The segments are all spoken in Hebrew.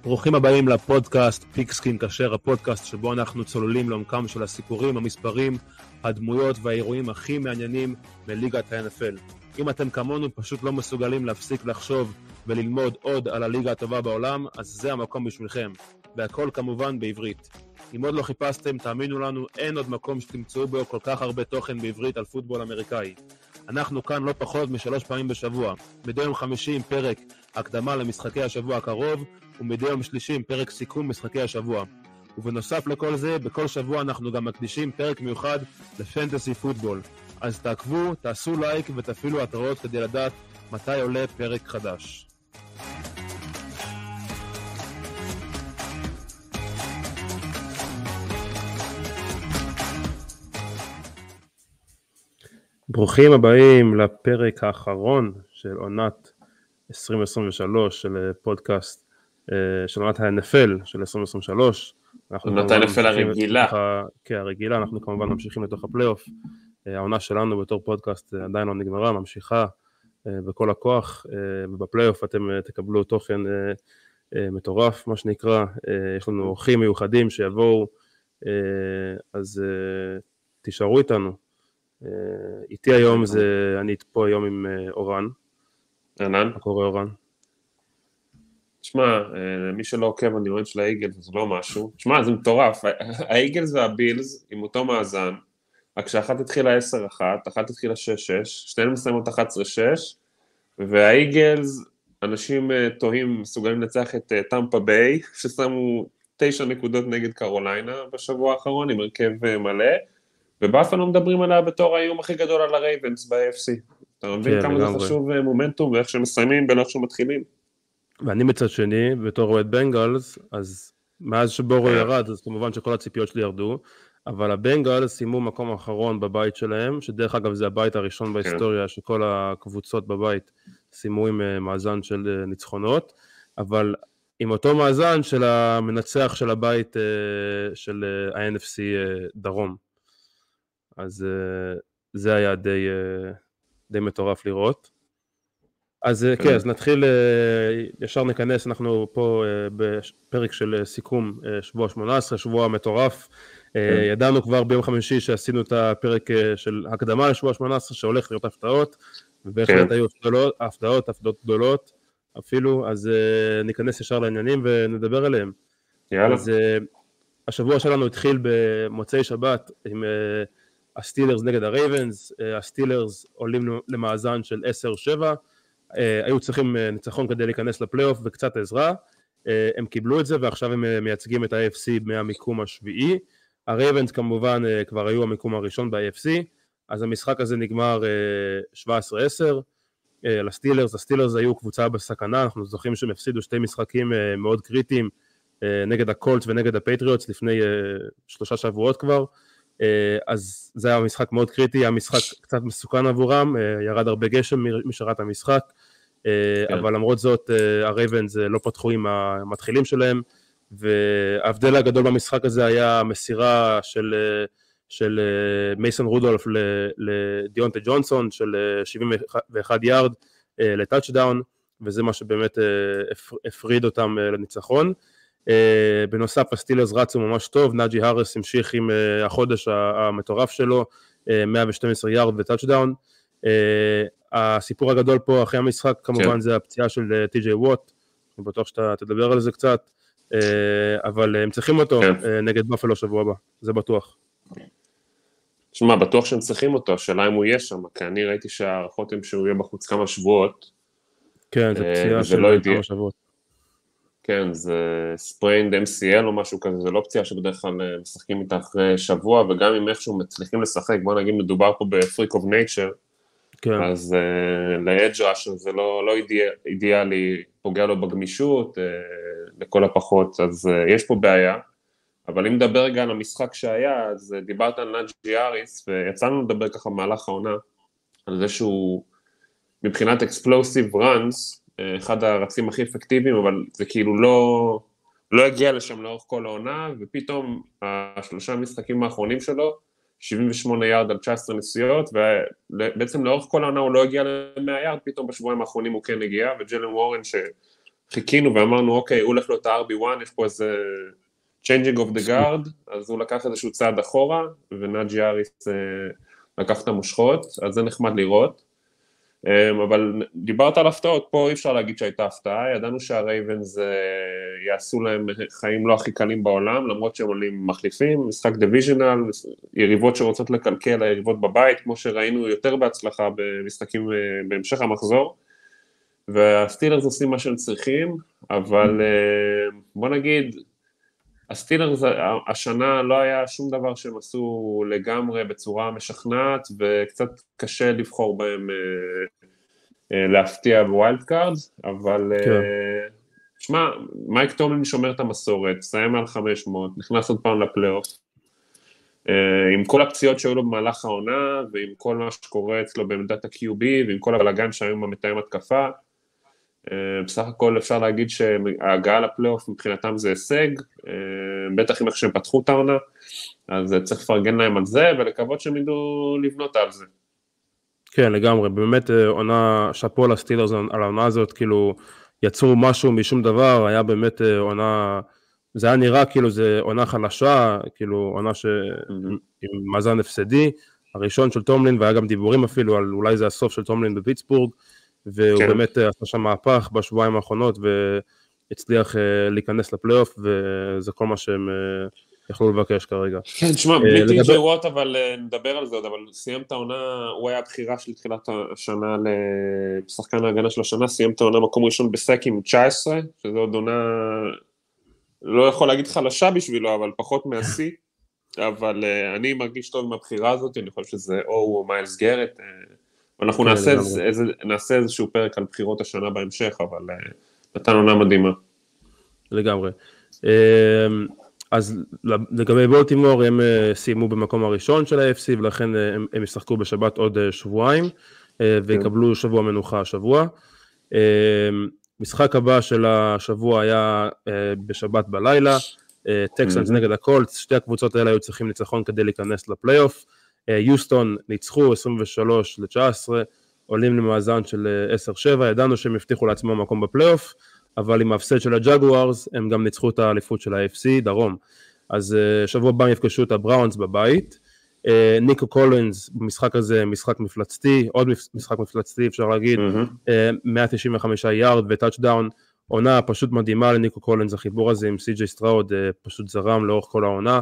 ברוכים הבאים לפודקאסט פיקסקין כשר, הפודקאסט שבו אנחנו צוללים לעומקם של הסיפורים, המספרים, הדמויות והאירועים הכי מעניינים מליגת ה-NFL. אם אתם כמונו פשוט לא מסוגלים להפסיק לחשוב וללמוד עוד על הליגה הטובה בעולם, אז זה המקום בשבילכם. והכל כמובן בעברית. אם עוד לא חיפשתם, תאמינו לנו, אין עוד מקום שתמצאו בו כל כך הרבה תוכן בעברית על פוטבול אמריקאי. אנחנו כאן לא פחות מ3 פעמים בשבוע. מדי יום חמישי עם פרק הקדמה למשחקי השבוע הקרוב, ומדי יום שלישי עם פרק סיכום משחקי השבוע. ובנוסף לכל זה, בכל שבוע אנחנו גם מקדישים פרק מיוחד לפנטסי פוטבול. אז תעקבו, תעשו לייק ותפעילו התראות כדי לדעת מתי עולה פרק חדש. ברוכים הבאים לפרק האחרון של עונת 2023 של פודקאסט של עונת ה-NFL של 2023. עונת ה-NFL הרגילה. כן, הרגילה, אנחנו כמובן ממשיכים לתוך הפלייאוף. העונה שלנו בתור פודקאסט עדיין לא נגמרה, ממשיכה בכל הכוח, ובפלייאוף אתם תקבלו תוכן מטורף, מה שנקרא. יש לנו אורחים מיוחדים שיבואו, אז תישארו איתנו. איתי היום אני פה היום עם אורן. ענן. מה קורה אורן? תשמע, מי שלא עוקב אני רואה של האיגלס, זה לא משהו. תשמע, זה מטורף. האיגלס והבילס עם אותו מאזן, רק שאחת התחילה 10-1, אחת התחילה 6-6, שתיהן מסיימות 11-6, והאיגלס, אנשים תוהים, מסוגלים לנצח את טמפה ביי, ששמו 9 נקודות נגד קרוליינה בשבוע האחרון, עם הרכב מלא, ובאפנו מדברים עליה בתור האיום הכי גדול על הרייבנס ב-AFC. אתה מבין כמה זה חשוב מומנטום, ואיך שהם מסיימים בין איך שהם מתחילים. ואני מצד שני, בתור אוהד בנגלס, אז מאז שבורו ירד, אז כמובן שכל הציפיות שלי ירדו, אבל הבנגלס סיימו מקום האחרון בבית שלהם, שדרך אגב זה הבית הראשון בהיסטוריה, שכל הקבוצות בבית סיימו עם מאזן של ניצחונות, אבל עם אותו מאזן של המנצח של הבית של ה-NFC דרום. אז זה היה די מטורף לראות. אז כן, אז נתחיל, ישר ניכנס, אנחנו פה בפרק של סיכום שבוע 18, שבוע מטורף. ידענו כבר ביום חמישי שעשינו את הפרק של הקדמה לשבוע 18, שהולך להיות הפתעות, ובהחלט היו הפתעות גדולות אפילו, אז ניכנס ישר לעניינים ונדבר עליהם. יאללה. אז השבוע שלנו התחיל במוצאי שבת עם הסטילרס נגד הרייבנס, הסטילרס עולים למאזן של 10-7, היו צריכים ניצחון כדי להיכנס לפלייאוף וקצת עזרה, הם קיבלו את זה ועכשיו הם מייצגים את ה-AFC מהמיקום השביעי, הרייבנס כמובן כבר היו המיקום הראשון ב-AFC, אז המשחק הזה נגמר 17-10 לסטילרס, הסטילרס היו קבוצה בסכנה, אנחנו זוכרים שהם הפסידו 2 משחקים מאוד קריטיים, נגד הקולטס ונגד הפטריוטס לפני 3 שבועות כבר, אז זה היה משחק מאוד קריטי, היה משחק קצת מסוכן עבורם, ירד הרבה גשם משרת המשחק, אבל למרות זאת הרייבנס לא פתחו עם המתחילים שלהם, וההבדל הגדול במשחק הזה היה מסירה של מייסון רודולף לדיונטה ג'ונסון של 71 יארד לטאצ'דאון, וזה מה שבאמת הפריד אותם לניצחון. בנוסף הסטילרס רצו ממש טוב, נאג'י האריס המשיך עם החודש המטורף שלו, 112 יארד וטאצ'דאון. הסיפור הגדול פה אחרי המשחק כמובן זה הפציעה של טי.ג'יי ווט, אני בטוח שאתה תדבר על זה קצת, אבל הם צריכים אותו נגד באפלו שבוע הבא, זה בטוח. תשמע, בטוח שהם צריכים אותו, השאלה אם הוא יהיה שם, כי אני ראיתי שהערכות הם שהוא יהיה בחוץ כמה שבועות. כן, זה פציעה של כמה שבועות. כן, זה ספריינד MCL או משהו כזה, זה לא פציעה שבדרך כלל משחקים איתה אחרי שבוע, וגם אם איכשהו מצליחים לשחק, בוא נגיד מדובר פה בפריק אוף נייצ'ר, אז לאדג' ראש זה לא אידיאלי, פוגע לו בגמישות, לכל הפחות, אז יש פה בעיה, אבל אם נדבר רגע על המשחק שהיה, אז דיברת על נאג'י האריס, ויצאנו לדבר ככה במהלך העונה, על זה שהוא מבחינת explosive runs, אחד הרצים הכי אפקטיביים, אבל זה כאילו לא הגיע לשם לאורך כל העונה, ופתאום השלושה המשחקים האחרונים שלו, 78 יארד על 19 נסיעות, ובעצם לאורך כל העונה הוא לא הגיע ל100 יארד, פתאום בשבועיים האחרונים הוא כן הגיע, וג'לן וורן חיכינו ואמרנו, אוקיי, הוא הולך להיות ה-RB1, יש פה איזה changing of the guard, אז הוא לקח איזשהו צעד אחורה, ונאג'י אריס לקח את המושכות, אז זה נחמד לראות. אבל דיברת על הפתעות, פה אי אפשר להגיד שהייתה הפתעה, ידענו שהרייבנס יעשו להם חיים לא הכי קלים בעולם, למרות שהם עולים מחליפים, משחק דיוויז'נל, יריבות שרוצות לקלקל, היריבות בבית, כמו שראינו יותר בהצלחה במשחקים בהמשך המחזור, והסטילרס עושים מה שהם צריכים, אבל בוא נגיד, הסטילרס השנה לא היה שום דבר שהם עשו לגמרי בצורה משכנעת, וקצת קשה לבחור בהם להפתיע בווילד קארדס, אבל שמע, מייק טומלין שומר את המסורת, סיים על 500, נכנס עוד פעם לפלייאוף, עם כל הפציעות שהיו לו במהלך העונה, ועם כל מה שקורה אצלו בעמדת ה-QB, ועם כל הבלגן שהיו עם המתאם התקפה, בסך הכל אפשר להגיד שההגעה לפלייאוף מבחינתם זה הישג, בטח אם איך שהם פתחו את העונה, אז צריך לפרגן להם על זה, ולקוות שהם ידעו לבנות על זה. כן, לגמרי, באמת עונה, שפו לסטילרס על העונה הזאת, כאילו יצרו משהו משום דבר, היה באמת עונה, זה היה נראה כאילו זה עונה חלשה, כאילו עונה עם מאזן הפסדי, הראשון של טומלין, והיה גם דיבורים אפילו על אולי זה הסוף של טומלין בפיטסבורג, והוא באמת עשה שם מהפך בשבועיים האחרונות, והצליח להיכנס לפלייאוף, וזה כל מה שהם יכלו לבקש כרגע. כן, תשמע, בלי טי.ג'יי ווט, אבל נדבר על זה עוד, אבל סיים את העונה, הוא היה הבחירה של תחילת השנה לשחקן ההגנה של השנה, סיים את העונה מקום ראשון בסקים 19, שזה עוד עונה, לא יכול להגיד חלשה בשבילו, אבל פחות מהשיא, אבל אני מרגיש טוב עם הבחירה הזאת, אני חושב שזה או מיילס גרט, אנחנו נעשה איזשהו פרק על בחירות השנה בהמשך, אבל נתן עונה מדהימה. לגמרי. אז לגבי בולטימור, הם סיימו במקום הראשון של ה-AFC, ולכן הם ישחקו בשבת עוד שבועיים, ויקבלו שבוע מנוחה השבוע. משחק הבא של השבוע היה בשבת בלילה, טקסנס נגד הקולטס, שתי הקבוצות האלה היו צריכים ניצחון כדי להיכנס לפלייאוף, יוסטון ניצחו 23-19, עולים למאזן של 10-7, ידענו שהם הבטיחו לעצמם מקום בפלייאוף, אבל עם ההפסד של הג'גוארס, הם גם ניצחו את האליפות של ה-AFC, דרום. אז שבוע הבא יפגשו את הבראונס בבית, ניקו קולינס במשחק הזה, משחק מפלצתי, עוד משחק מפלצתי אפשר להגיד, 195 יארד וטאצ'דאון, עונה פשוט מדהימה לניקו קולינס, החיבור הזה עם סי.ג'יי סטראוד פשוט זרם לאורך כל העונה,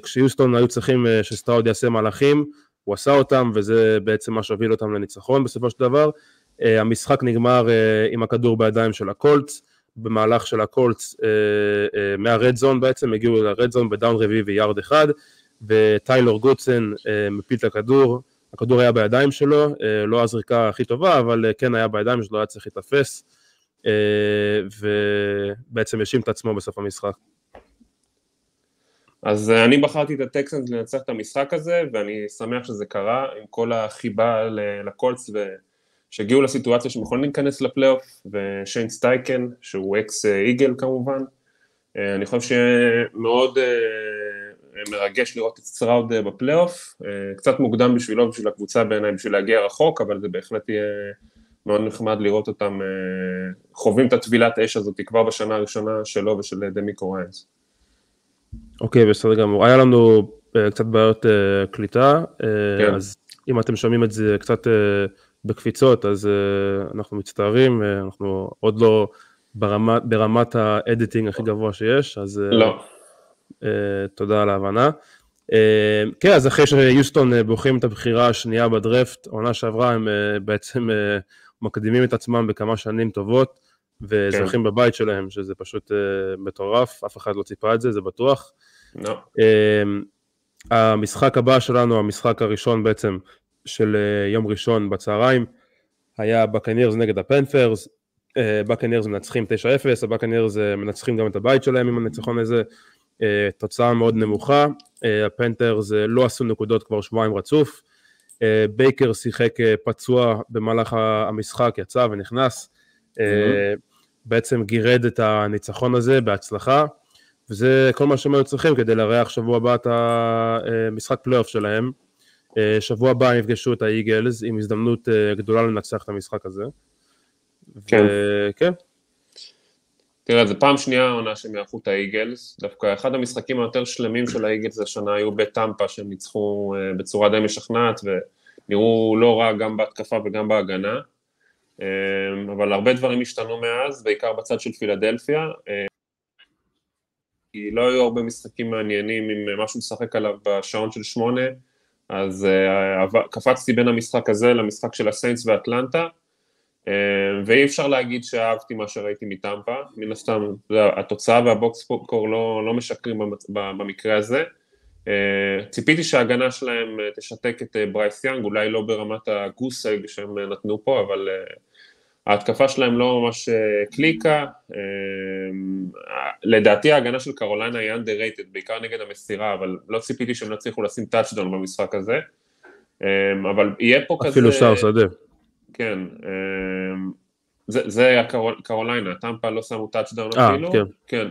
כשיוסטון היו צריכים שסטראוד יעשה מהלכים, הוא עשה אותם, וזה בעצם מה שהוביל אותם לניצחון בסופו של דבר. המשחק נגמר עם הכדור בידיים של הקולטס, במהלך של הקולטס מהרד זון בעצם, הגיעו לרד זון בדאון רביעי ויארד אחד, וטיילור גודסן מפיל את הכדור, הכדור היה בידיים שלו, לא הזריקה הכי טובה, אבל כן היה בידיים שלו, היה צריך להתאפס, ובעצם ישים את עצמו בסוף המשחק. אז אני בחרתי את הטקסנס לנצח את המשחק הזה, ואני שמח שזה קרה, עם כל החיבה לקולטס, שהגיעו לסיטואציה שהם יכולים להיכנס לפלייאוף, ושיין סטייקן, שהוא אקס איגל כמובן, אני חושב שמאוד מרגש לראות את סטראוד בפלייאוף, קצת מוקדם בשבילו, בשביל הקבוצה בעיניי, בשביל להגיע רחוק, אבל זה בהחלט יהיה מאוד נחמד לראות אותם חווים את הטבילת האש הזאת, כבר בשנה הראשונה שלו ושל דמיקו ריינס. אוקיי, בסדר גמור. היה לנו קצת בעיות קליטה, אז אם אתם שומעים את זה קצת בקפיצות, אז אנחנו מצטערים, אנחנו עוד לא ברמת האדיטינג הכי גבוה שיש, אז תודה על ההבנה. כן, אז אחרי שיוסטון בוחרים את הבחירה השנייה בדרפט, העונה שעברה הם בעצם מקדימים את עצמם בכמה שנים טובות, וזוכים בבית שלהם, שזה פשוט מטורף, אף אחד לא ציפה את זה, זה בטוח. המשחק הבא שלנו, המשחק הראשון בעצם של יום ראשון בצהריים, היה בקנירס נגד הפנת'רס, בקנירס מנצחים 9-0, הבקנירס מנצחים גם את הבית שלהם עם הניצחון הזה, תוצאה מאוד נמוכה, הפנת'רס לא עשו נקודות כבר שבועיים רצוף, בייקר שיחק פצוע במהלך המשחק, יצא ונכנס, בעצם גירד את הניצחון הזה בהצלחה, וזה כל מה שהם היו צריכים כדי לארח שבוע הבא את המשחק פלייאוף שלהם. שבוע הבא הם יפגשו את האיגלס עם הזדמנות גדולה לנצח את המשחק הזה. כן. כן. תראה, זה פעם שנייה העונה שהם יערכו את האיגלס, דווקא אחד המשחקים היותר שלמים של האיגלס השנה היו בטמפה, שהם ניצחו בצורה די משכנעת, ונראו לא רע גם בהתקפה וגם בהגנה, אבל הרבה דברים השתנו מאז, בעיקר בצד של פילדלפיה, כי לא היו הרבה משחקים מעניינים עם משהו לשחק עליו בשעון של 8, אז קפצתי בין המשחק הזה למשחק של הסיינטס ואטלנטה, ואי אפשר להגיד שאהבתי מה שראיתי מטמפה, מן הסתם התוצאה והבוקסקור לא משקרים במקרה הזה, ציפיתי שההגנה שלהם תשתק את ברייס יאנג, אולי לא ברמת הגוסג שהם נתנו פה, אבל ההתקפה שלהם לא ממש קליקה, לדעתי ההגנה של קרוליינה היא underrated, בעיקר נגד המסירה, אבל לא ציפיתי שהם נצליחו לשים טאצ'דאון במשחק הזה, אבל יהיה פה כזה... אפילו שער שדה. כן, זה היה קרוליינה, טמפה לא שמו טאצ'דאון אפילו, כן,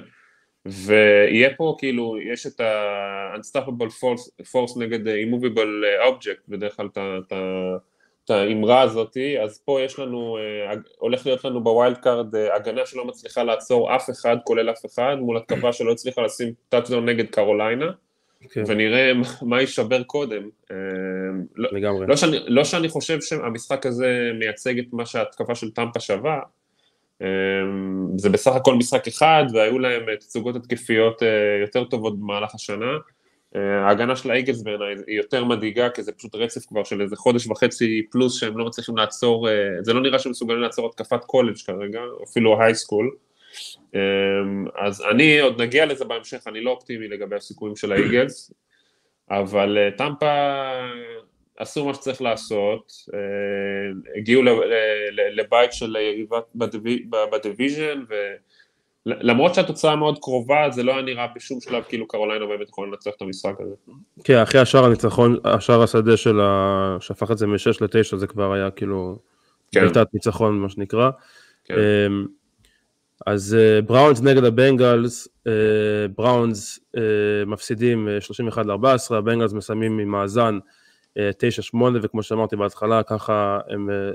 ויהיה פה כאילו, יש את ה-unstoppable force נגד immovable object, בדרך כלל את האמרה הזאת, אז פה יש לנו, הולך להיות לנו בווילד קארד הגנה שלא מצליחה לעצור אף אחד, כולל אף אחד, מול התקפה שלא הצליחה לשים טאצ'דאון נגד קרוליינה, ונראה מה יישבר קודם. לגמרי. לא שאני חושב שהמשחק הזה מייצג את מה שההתקפה של טמפה שווה, זה בסך הכל משחק אחד, והיו להם תצוגות התקפיות יותר טובות במהלך השנה, ההגנה של האיגלס בעיניי היא יותר מדאיגה, כי זה פשוט רצף כבר של איזה חודש וחצי פלוס, שהם לא מצליחים לעצור, זה לא נראה שהם מסוגלים לעצור התקפת קולג' כרגע, אפילו הייסקול, אז אני עוד נגיע לזה בהמשך, אני לא אופטימי לגבי הסיכויים של האיגלס, אבל טמפה עשו מה שצריך לעשות, הגיעו לבית של יריבת בדיוויז'ן, למרות שהתוצאה מאוד קרובה, זה לא היה נראה בשום שלב כאילו קרוליינה באמת יכולה לנצח את המשחק הזה. כן, אחרי השער הניצחון, השער השדה שהפך את זה מ-6 ל-9, זה כבר היה כאילו ביתת ניצחון, מה שנקרא. אז בראונס נגד הבנגלס, בראונס מפסידים 31-14, הבנגלס מסיימים ממאזן 9-8, וכמו שאמרתי בהתחלה, ככה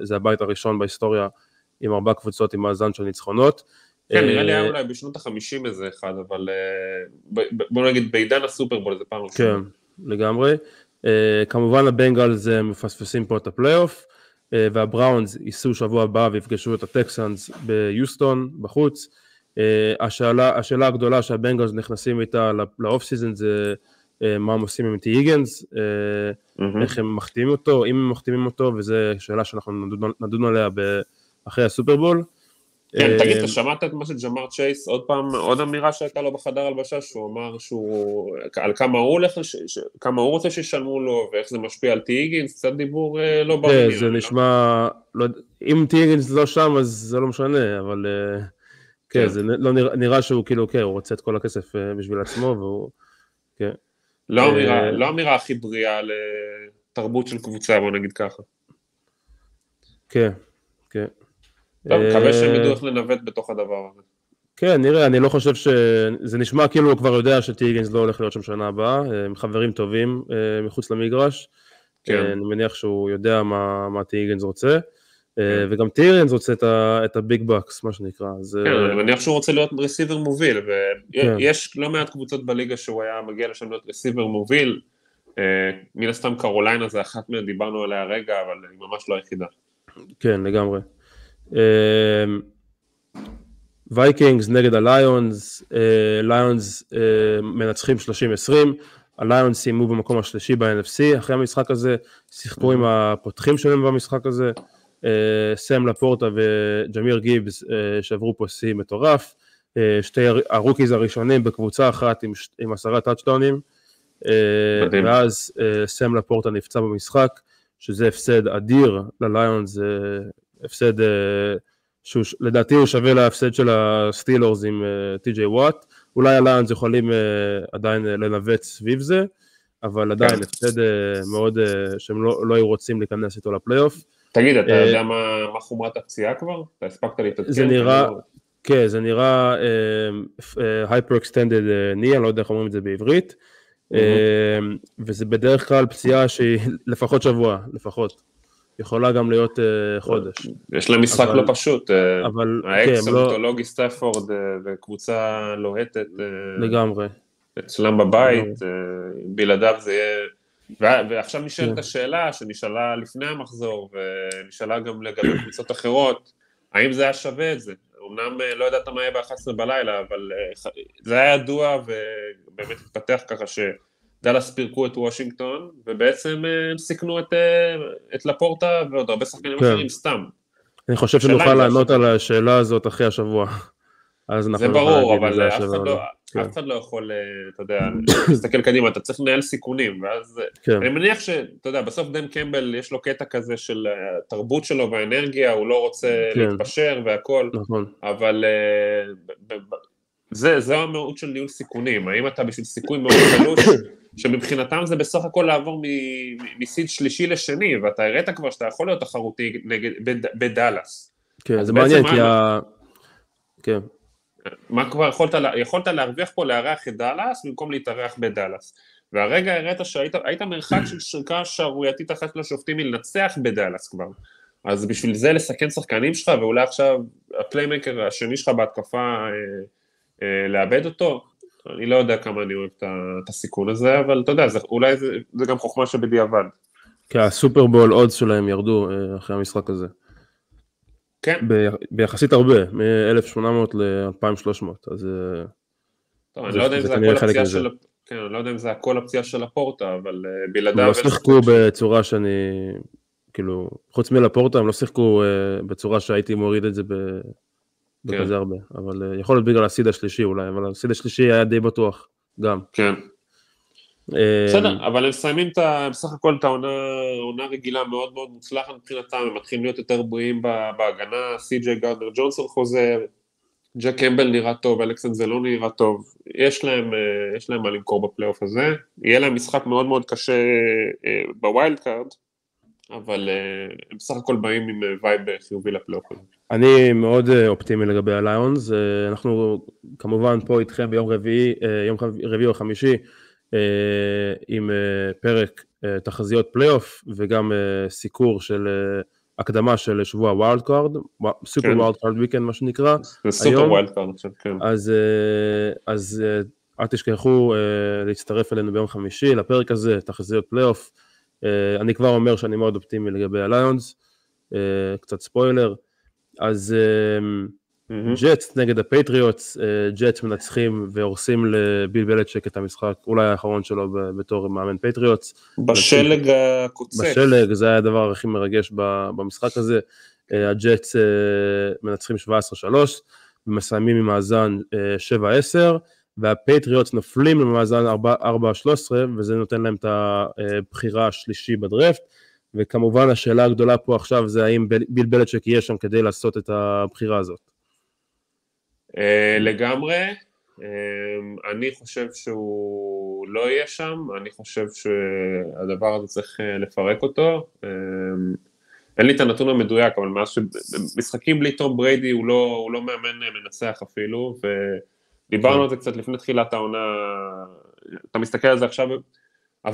זה הבית הראשון בהיסטוריה עם 4 קבוצות עם מאזן של ניצחונות. כן, נראה לי היה אולי בשנות ה-50 איזה אחד, אבל בוא נגיד בעידן הסופרבול זה פעם ראשונה. כן, לגמרי. כמובן הבנגלס מפספסים פה את הפלייאוף, והבראונס ייסעו שבוע הבא ויפגשו את הטקסנס ביוסטון בחוץ. השאלה הגדולה שהבנגלס נכנסים איתה לאוף סיזן זה מה הם עושים עם טי היגינס, איך הם מחתימים אותו, אם הם מחתימים אותו, וזו שאלה שאנחנו נדון עליה אחרי הסופרבול. כן, תגיד, אתה שמעת את מה של ג'מאר צ'ייס, עוד פעם, עוד אמירה שהייתה לו בחדר הלבשה, שהוא אמר שהוא, על כמה הוא רוצה שישלמו לו, ואיך זה משפיע על טי היגינס, קצת דיבור לא ברור. זה נשמע, אם טי היגינס לא שם, אז זה לא משנה, אבל כן, זה נראה שהוא כאילו, כן, הוא רוצה את כל הכסף בשביל עצמו, והוא, כן. לא אמירה הכי בריאה לתרבות של קבוצה, בוא נגיד ככה. כן, כן. טוב, מקווה שהם ידעו איך לנווט בתוך הדבר הזה. כן, נראה, אני לא חושב שזה נשמע כאילו הוא כבר יודע שטי היגינס לא הולך להיות שם שנה הבאה, הם חברים טובים מחוץ למגרש, אני מניח שהוא יודע מה טי היגינס רוצה, וגם טי היגינס רוצה את הביג בקס, מה שנקרא. כן, אני מניח שהוא רוצה להיות רסיבר מוביל, ויש לא מעט קבוצות בליגה שהוא היה מגיע לשם להיות רסיבר מוביל, מן הסתם קרוליינה זה אחת מהן, דיברנו עליה רגע, אבל היא ממש לא היחידה. כן, לגמרי. וייקינגס נגד הליונס, ליונס מנצחים 30-20, הליונס סיימו במקום השלישי ב-NFC, אחרי המשחק הזה שיחקו עם הפותחים שלהם במשחק הזה, סם לפורטה וג'מיר גיבס שעברו פה שיא מטורף, שתי הרוקיז הראשונים בקבוצה אחת עם 10 טאצ'דאונים, ואז סם לפורטה נפצע במשחק, שזה הפסד אדיר לליונס, הפסד לדעתי הוא שווה להפסד של הסטילרס עם טי.ג'יי וואט, אולי הליונס יכולים עדיין לנווט סביב זה, אבל עדיין הפסד מאוד שהם לא היו רוצים להיכנס איתו לפלייאוף. תגיד, אתה יודע מה חומרת הפציעה כבר? אתה הספקת להתעדכן? זה נראה, כן, זה נראה hyper-extended knee, אני לא יודע איך אומרים את זה בעברית, וזה בדרך כלל פציעה שהיא לפחות שבוע, לפחות. יכולה גם להיות חודש. יש להם משחק לא פשוט, האקס, אונטולוגי סטאפורד וקבוצה לוהטת. לגמרי. אצלם בבית, בלעדיו זה יהיה... ועכשיו נשאלת השאלה שנשאלה לפני המחזור, ונשאלה גם לגבי קבוצות אחרות, האם זה היה שווה את זה? אמנם לא ידעת מה יהיה ב-11 בלילה, אבל זה היה ידוע ובאמת התפתח ככה שדלס פירקו את וושינגטון, ובעצם הם סיכנו את לפורטה ועוד הרבה שחקנים אחרים סתם. אני חושב שנוכל לענות על השאלה הזאת אחרי השבוע. זה ברור, אבל אף אחד לא יכול, אתה יודע, להסתכל קדימה, אתה צריך לנהל סיכונים, ואז אני מניח שאתה יודע, בסוף דן קמבל יש לו קטע כזה של התרבות שלו והאנרגיה, הוא לא רוצה להתפשר והכל, אבל זה המהות של ניהול סיכונים, האם אתה בשביל סיכוי מאוד קלוש, שמבחינתם זה בסך הכל לעבור מסיד שלישי לשני, ואתה הראית כבר שאתה יכול להיות תחרותי בדלס. כן, זה מעניין, כי כן. מה כבר יכולת להרוויח פה לארח את דלס במקום להתארח בדלס, והרגע הראית שהיית מרחק של שריקה שערורייתית אחת לשופטים מלנצח בדלס כבר, אז בשביל זה לסכן שחקנים שלך, ואולי עכשיו הפליימקר השני שלך בהתקפה לאבד אותו, אני לא יודע כמה אני אוהב את הסיכון הזה, אבל אתה יודע, אולי זה גם חוכמה שבדיעבד. כי הסופרבול אודס שלהם ירדו אחרי המשחק הזה. כן. ביחסית הרבה, מ-1800 ל-2300, אז... טוב, אני לא יודע אם זה הכל הפציעה של... כן, אני לא יודע אם זה הכל הפציעה של הפורטה, אבל בלעדיו... הם לא שיחקו בצורה שאני... כאילו, חוץ מלפורטה, הם לא שיחקו בצורה שהייתי מוריד את זה בכזה הרבה, אבל יכול להיות בגלל הסיד השלישי אולי, אבל הסיד השלישי היה די בטוח, גם. כן. בסדר, אבל הם מסיימים בסך הכל את העונה רגילה מאוד מאוד מוצלחת מבחינתם, הם מתחילים להיות יותר בריאים בהגנה, סי.ג'יי גארדנר ג'ונסון חוזר, ג'ק קמבל נראה טוב, אלכס אנזלוני נראה טוב, יש להם מה למכור בפלייאוף הזה, יהיה להם משחק מאוד מאוד קשה בווילד קארד, אבל הם בסך הכל באים עם וייב חיובי לפלייאוף הזה. אני מאוד אופטימי לגבי הליונס, אנחנו כמובן פה איתכם ביום רביעי או חמישי, עם פרק תחזיות פלייאוף וגם סיקור של הקדמה של שבוע ווילד קארד, סופר ווילד קארד וויקנד מה שנקרא, סופר ווילד קארד, כן. אז אל תשכחו להצטרף אלינו ביום חמישי לפרק הזה, תחזיות פלייאוף, אני כבר אומר שאני מאוד אופטימי לגבי הליונס, קצת ספוילר, אז ג'טס נגד הפטריוטס, ג'טס מנצחים והורסים לביל בלצ'ק את המשחק, אולי האחרון שלו בתור מאמן פטריוטס. בשלג הקוצץ. בשלג, זה היה הדבר הכי מרגש במשחק הזה, הג'טס מנצחים 17-3, ומסיימים עם מאזן 7-10, והפטריוטס נופלים למאזן 4-13, וזה נותן להם את הבחירה השלישי בדרפט, וכמובן השאלה הגדולה פה עכשיו זה האם ביל בלצ'ק יהיה שם כדי לעשות את הבחירה הזאת. לגמרי, אני חושב שהוא לא יהיה שם, אני חושב שהדבר הזה צריך לפרק אותו, אין לי את הנתון המדויק, אבל משחקים בלי טום בריידי הוא לא מאמן מנצח אפילו, ודיברנו על זה קצת לפני תחילת העונה, אתה מסתכל על זה עכשיו,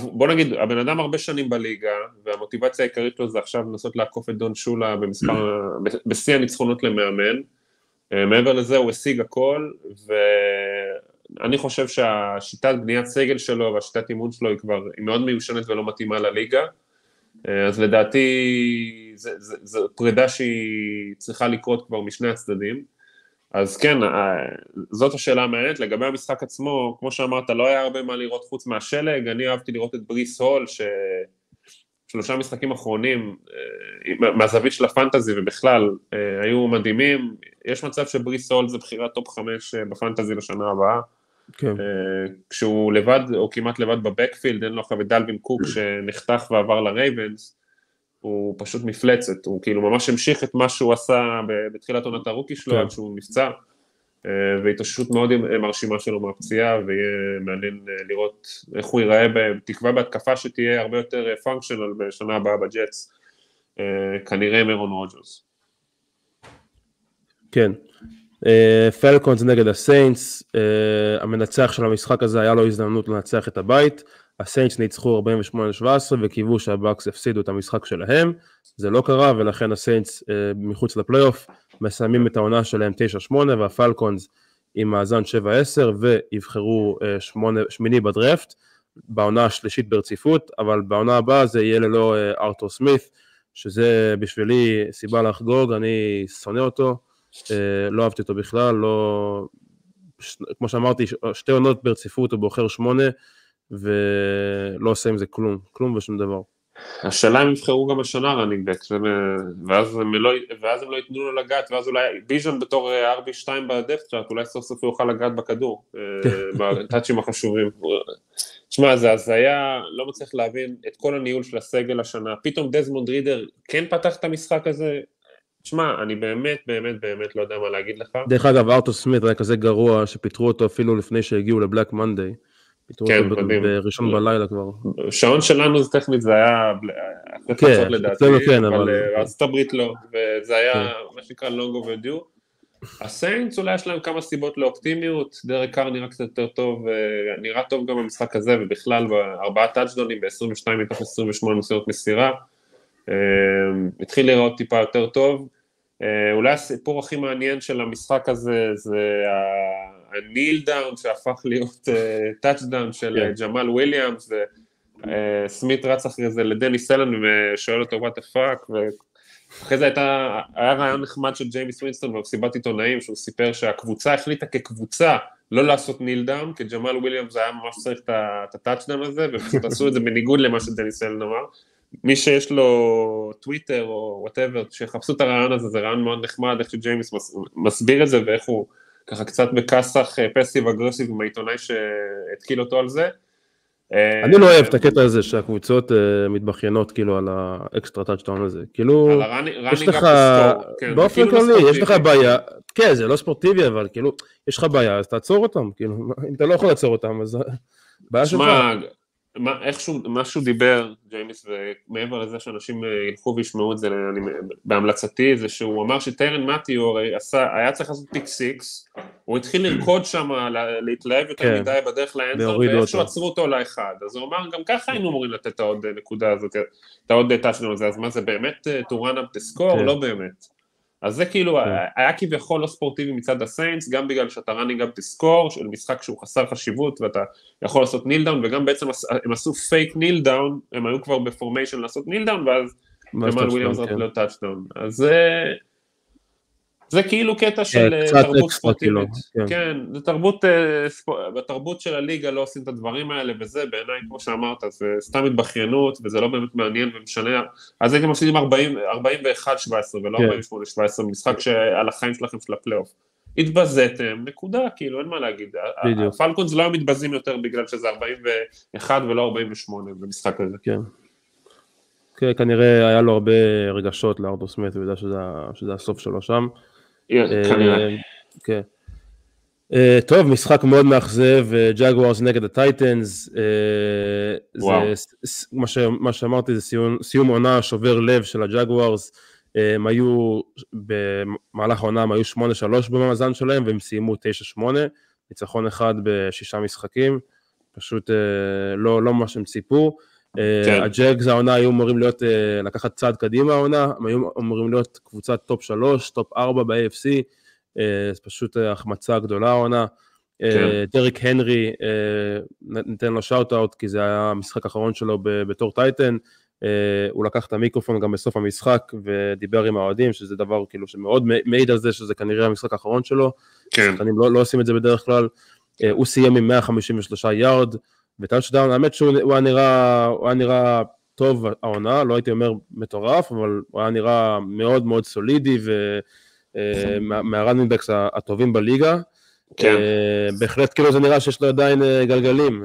בוא נגיד, הבן אדם הרבה שנים בליגה, והמוטיבציה העיקרית לו זה עכשיו לנסות לעקוף את דון שולה בשיא הניצחונות למאמן, מעבר לזה הוא השיג הכל, ואני חושב שהשיטת בניית סגל שלו והשיטת אימון שלו היא מאוד מיושנת ולא מתאימה לליגה, אז לדעתי זו פרידה שהיא צריכה לקרות כבר משני הצדדים, אז כן, זאת השאלה המעניינת. לגבי המשחק עצמו, כמו שאמרת, לא היה הרבה מה לראות חוץ מהשלג, אני אהבתי לראות את בריס הול, ששלושה משחקים אחרונים, מהזווית של הפנטזי ובכלל, היו מדהימים, יש מצב שבריס הול זה בחירה טופ 5 בפנטזי לשנה הבאה, כן. כשהוא לבד, או כמעט לבד בבקפילד, אין לו אחרי דלווין קוק שנחתך ועבר לרייבנס, הוא פשוט מפלצת, הוא כאילו ממש המשיך את מה שהוא עשה בתחילת עונת הרוקי שלו, עד שהוא נפצע, והתאוששות מאוד מרשימה שלו מהפציעה, ויהיה מעניין לראות איך הוא ייראה, בתקווה בהתקפה שתהיה הרבה יותר פונקשיונל בשנה הבאה בג'טס, כנראה מרון רוג'רס. כן, פלקונס נגד הסיינטס, המנצח של המשחק הזה היה לו הזדמנות לנצח את הבית, הסיינטס ניצחו 48-17 וקיוו שהבאקס הפסידו את המשחק שלהם, זה לא קרה ולכן הסיינטס מחוץ לפלייאוף מסיימים את העונה שלהם 9-8 והפלקונס עם מאזן 7-10 ויבחרו 8 בדרפט, בעונה השלישית ברציפות, אבל בעונה הבאה זה יהיה ללא ארתור סמית, שזה בשבילי סיבה לחגוג, אני שונא אותו, לא אהבתי אותו בכלל, לא, כמו שאמרתי, 2 עונות ברציפות הוא בוחר 8, ולא עושה עם זה כלום ושום דבר. השאלה הם יבחרו גם השנה רנינג בק, ואז הם לא ייתנו לו לגעת, ואז אולי ביז'ון בתור RB2 בדפט צ'ארט, אולי סוף סוף הוא יוכל לגעת בכדור, בטאצ'ים החשובים. תשמע, זה היה, לא מצליח להבין את כל הניהול של הסגל השנה, פתאום דזמונד רידר כן פתח את המשחק הזה, תשמע, אני באמת לא יודע מה להגיד לך. דרך אגב, ארתור סמית היה כזה גרוע שפיתרו אותו אפילו לפני שהגיעו לבלק מנדיי, פיתרו אותו בראשון בלילה כבר. שעון שלנו זה טכנית, זה היה כן, לדעתי, אבל ארצות הברית לא, וזה היה מה שנקרא long overdue. הסיינטס אולי יש להם כמה סיבות לאופטימיות, דרק קאר נראה קצת יותר טוב, נראה טוב גם במשחק הזה, ובכלל ב4 טאצ'דאונים, ב-22 מתוך 28 מסירות מסירה, התחיל לראות טיפה יותר טוב, אולי הסיפור הכי מעניין של המשחק הזה, זה הניל דאון שהפך להיות טאצ'דאון של ג'מאל וויליאמס, וסמית רץ אחרי זה לדני סלן ושואל אותו what the fuck, אחרי זה היה רעיון נחמד של ג'יימיס ווינסטון במסיבת עיתונאים, שהוא סיפר שהקבוצה החליטה כקבוצה לא לעשות ניל דאון, כי ג'מאל וויליאמס היה ממש צריך את הטאצ'דאון הזה, ופשוט עשו את זה בניגוד למה שדני סלן אמר. מי שיש לו טוויטר או whatever, שיחפשו את הרעיון הזה, זה רעיון מאוד נחמד, איך שג'יימיס מסביר את זה, ואיך הוא ככה קצת בקסח פסיב אגרסיב עם העיתונאי שהתקיל אותו על זה. אני לא אוהב את הקטע הזה שהקבוצות מתבחיינות כאילו על האקסטרה טאצ'דאון הזה, כאילו יש לך, באופן כללי, יש לך בעיה, כן זה לא ספורטיבי אבל כאילו, יש לך בעיה אז תעצור אותם, כאילו אם אתה לא יכול לעצור אותם אז בעיה שלך. משהו דיבר ג'יימיס, ומעבר לזה שאנשים ילכו וישמעו את זה בהמלצתי, זה שהוא אמר שטיירן מתיו היה צריך לעשות פיק 6, הוא התחיל לרקוד שם, להתלהב יותר מדי בדרך לאנזר, ואיכשהו עצרו אותו לאחד, אז הוא אמר גם ככה היינו אמורים לתת את העוד נקודה הזאת, את העוד טאצ'דאון הזה, אז מה זה באמת to run up the score? לא באמת. אז זה כאילו, היה כביכול לא ספורטיבי מצד הסיינטס, גם בגלל שאתה running up the score, של משחק שהוא חסר חשיבות, ואתה יכול לעשות ניל דאון, וגם בעצם הם עשו פייק ניל דאון, הם היו כבר בפורמיישן לעשות ניל דאון, ואז ג'מאל וויליאמס רצה להיות טאצ'דאון. אז זה כאילו קטע של תרבות ספורטיבית. כן, זה בתרבות של הליגה לא עושים את הדברים האלה, וזה בעיניי, כמו שאמרת, זה סתם התבחיינות, וזה לא באמת מעניין ומשנה. אז הייתם מפסידים 41-17 ולא 48-17, משחק שעל החיים שלכם של הפלייאוף. התבזיתם, נקודה, כאילו, אין מה להגיד. הפלקונס לא מתבזים יותר בגלל שזה 41 ולא 48 במשחק הזה. כן, כנראה היה לו הרבה רגשות לארתור סמית, ויודע שזה הסוף שלו שם. כן. טוב, משחק מאוד מאכזב, ג'אגוארס נגד הטייטנס, מה שאמרתי זה סיום עונה שובר לב של הג'אגוארס, הם היו במהלך העונה, הם היו 8-3 במאזן שלהם, והם סיימו 9-8, ניצחון אחד ב6 משחקים, פשוט לא מה שהם ציפו, הג'אגס העונה היו אמורים להיות, לקחת צעד קדימה העונה, הם היו אמורים להיות קבוצת טופ 3, טופ 4 ב-AFC, זה פשוט החמצה גדולה העונה, דריק הנרי, ניתן לו שאוט-אוט, כי זה היה המשחק האחרון שלו בתור טייטן, הוא לקח את המיקרופון גם בסוף המשחק, ודיבר עם האוהדים, שזה דבר כאילו שמאוד מעיד על זה, שזה כנראה המשחק האחרון שלו, שחקנים לא עושים את זה בדרך כלל, הוא סיים עם 153 יארד, וטאצ'דאון, האמת שהוא היה נראה טוב העונה, לא הייתי אומר מטורף, אבל הוא היה נראה מאוד מאוד סולידי, מהרנינג בקס הטובים בליגה, בהחלט כאילו זה נראה שיש לו עדיין גלגלים.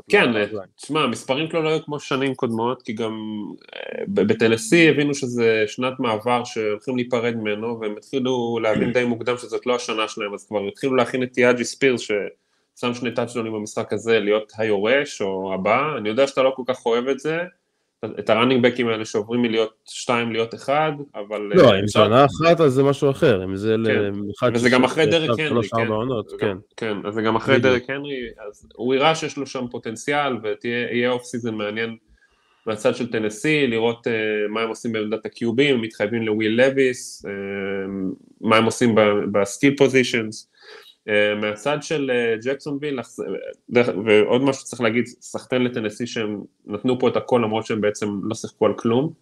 כן, תשמע, המספרים שלו לא היו כמו שנים קודמות, כי גם בטלסי הבינו שזה שנת מעבר שהולכים להיפרד ממנו, והם התחילו להבין די מוקדם שזאת לא השנה שלהם, אז כבר התחילו להכין את תיאג'י ספירס, שם 2 טאצ'דאונים במשחק הזה, להיות היורש או הבא, אני יודע שאתה לא כל כך אוהב את זה, את הראנינג בקים האלה שעוברים מלהיות 2 להיות 1, אבל... לא, אם זה עונה אחת אז זה משהו אחר, אם זה וזה גם אחרי דרק הנרי, כן, אז זה גם אחרי דרק הנרי, אז הוא יראה שיש לו שם פוטנציאל, ויהיה אוף סיזן מעניין מהצד של טנסי, לראות מה הם עושים בעמדת הקיובים, הם מתחייבים לוויל לויס, מה הם עושים בסקיל פוזישנס, מהצד של ג'קסונוויל, ועוד משהו צריך להגיד, סחטן לטנסי שהם נתנו פה את הכל, למרות שהם בעצם לא שיחקו על כלום,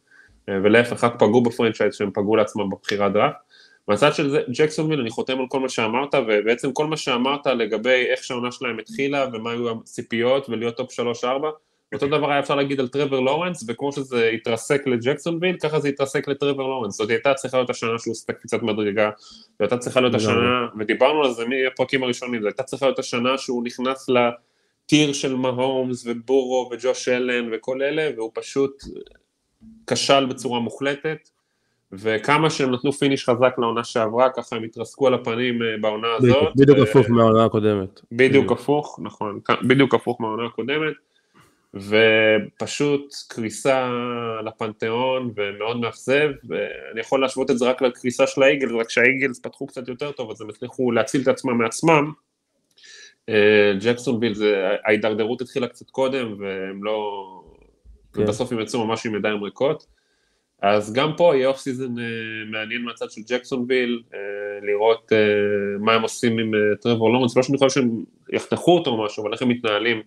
ולהפך רק פגעו בפרנצ'ייז שהם פגעו לעצמם בבחירת דראפט. מהצד של ג'קסונוויל אני חותם על כל מה שאמרת, ובעצם כל מה שאמרת לגבי איך שהעונה שלהם התחילה, ומה היו הציפיות, ולהיות טופ 3-4, אותו דבר היה אפשר להגיד על טרוור לורנס, וכמו שזה התרסק לג'קסונוויל, ככה זה התרסק לטרוור לורנס, זאת הייתה צריכה להיות השנה שהוא עושה קפיצת מדרגה, והייתה צריכה להיות השנה, ודיברנו על זה מהפרקים הראשונים, זו הייתה צריכה להיות השנה שהוא נכנס לטיר של מהומס ובורו וג'וש אלן וכל אלה, והוא פשוט כשל בצורה מוחלטת, וכמה שהם נתנו פיניש חזק לעונה שעברה, ככה הם התרסקו על הפנים בעונה הזאת. בדיוק הפוך מהעונה הקודמת. בדיוק הפוך, נכון, בדיוק הפוך מהעונה הקודמת, ופשוט קריסה לפנתיאון ומאוד מאכזב, ואני יכול להשוות את זה רק לקריסה של האיגלס, רק שהאיגלס פתחו קצת יותר טוב, אז הם הצליחו להציל את עצמם מעצמם, ג'קסונוויל, ההידרדרות התחילה קצת קודם, והם לא, ובסוף הם יצאו ממש עם ידיים ריקות, אז גם פה יהיה אוף סיזן מעניין מהצד של ג'קסונוויל, לראות מה הם עושים עם טרוור לורנס, לא שאני חושב שהם יחתכו אותו או משהו, אבל איך הם מתנהלים,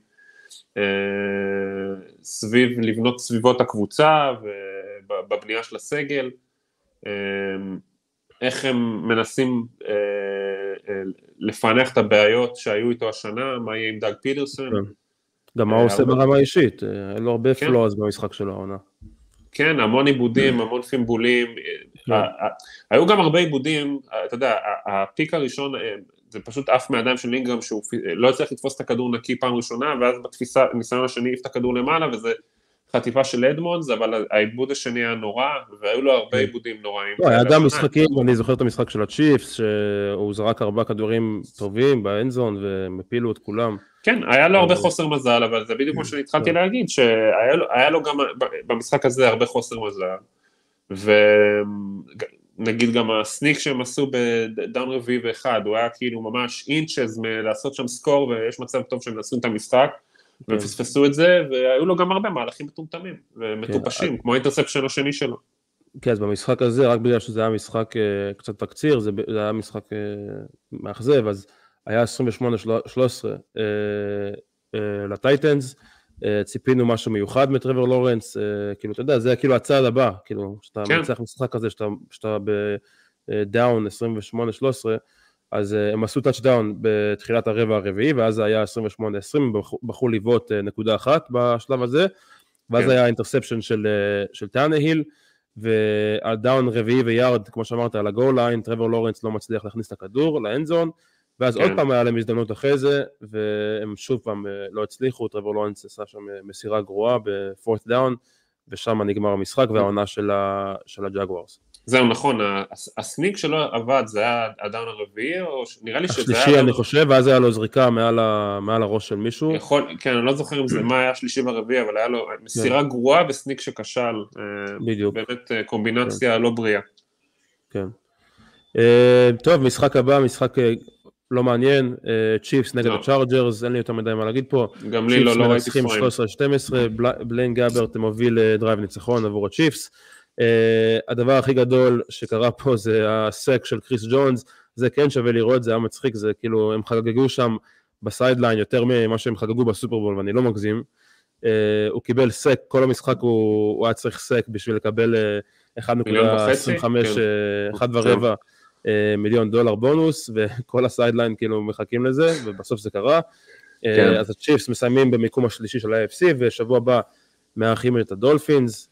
סביב, לבנות סביבות הקבוצה ובבנייה של הסגל, איך הם מנסים לפענח את הבעיות שהיו איתו השנה, מה יהיה עם דאג פיטרסון. גם מה הוא עושה ברמה אישית, אין לו הרבה פלוז במשחק של העונה. כן, המון עיבודים, המון פימבולים, היו גם הרבה עיבודים, אתה יודע, הפיק הראשון, זה פשוט אף מהידיים של לינגרם שהוא לא הצליח לתפוס את הכדור נקי פעם ראשונה, ואז בתפיסה, ניסיון השני העיף את הכדור למעלה, וזה חטיפה של אדמונדס, אבל העיבוד השני היה נורא, והיו לו הרבה עיבודים נוראים. היה גם משחקים, אני זוכר את המשחק של הצ'יפס, שהוא זרק 4 כדורים טובים באנזון, והם הפילו את כולם. כן, היה לו הרבה חוסר מזל, אבל זה בדיוק כמו שהתחלתי להגיד, שהיה לו גם במשחק הזה הרבה חוסר מזל, ונגיד גם הסניק שהם עשו בדאון רביעי ואחד, הוא היה כאילו ממש אינצ'ז מלעשות שם סקור, ויש מצב טוב שהם נעשו את המשחק, ופספסו את זה, והיו לו גם הרבה מהלכים מטומטמים, ומטופשים, כמו האינטרספשן השני שלו. כן, אז במשחק הזה, רק בגלל שזה היה משחק קצת תקציר, זה היה משחק מאכזב, אז היה 28-13 לטייטנס, ציפינו משהו מיוחד מטרוור לורנס, כאילו, אתה יודע, זה כאילו הצעד הבא, כאילו, שאתה מצליח משחק כזה, שאתה בדאון 28-13, אז הם עשו טאצ'דאון בתחילת הרבע הרביעי, ואז זה היה 28-20, הם בחרו לבעוט נקודה אחת בשלב הזה, ואז היה אינטרספשן של טאנהיל, ועל דאון רביעי ויארד, כמו שאמרת, על הגול ליין, טרוור לורנס לא מצליח להכניס את הכדור לאנזון, ואז עוד פעם היה להם הזדמנות אחרי זה, והם שוב פעם לא הצליחו, טרוור לורנס עשה שם מסירה גרועה בפורט דאון, ושם נגמר המשחק והעונה של הג'אגוורס. זהו, נכון, הסניק שלו עבד, זה היה הדאון הרביעי, או נראה לי שזה היה... השלישי אני חושב, ואז היה לו זריקה מעל הראש של מישהו. כן, אני לא זוכר מה היה השלישי והרביעי, אבל היה לו מסירה גרועה וסניק שכשל. בדיוק. באמת קומבינציה לא בריאה. כן. טוב, משחק הבא, משחק לא מעניין, צ'יפס נגד הצ'ארג'רס, אין לי יותר מדי מה להגיד פה. גם לי לא ראיתי פריים. 13-12, בליין גאברט מוביל דרייב ניצחון עבור הצ'יפס. הדבר הכי גדול שקרה פה זה הסק של קריס ג'ונס, זה כן שווה לראות, זה היה מצחיק, זה כאילו הם חגגו שם בסיידליין יותר ממה שהם חגגו בסופרבול, ואני לא מגזים. הוא קיבל סק, כל המשחק הוא היה צריך סק בשביל לקבל 1.25, 1.25 מיליון דולר בונוס, וכל הסיידליין כאילו מחכים לזה, ובסוף זה קרה. אז הצ'יפס מסיימים במיקום השלישי של ה-AFC, ושבוע הבא מארחים את הדולפינס.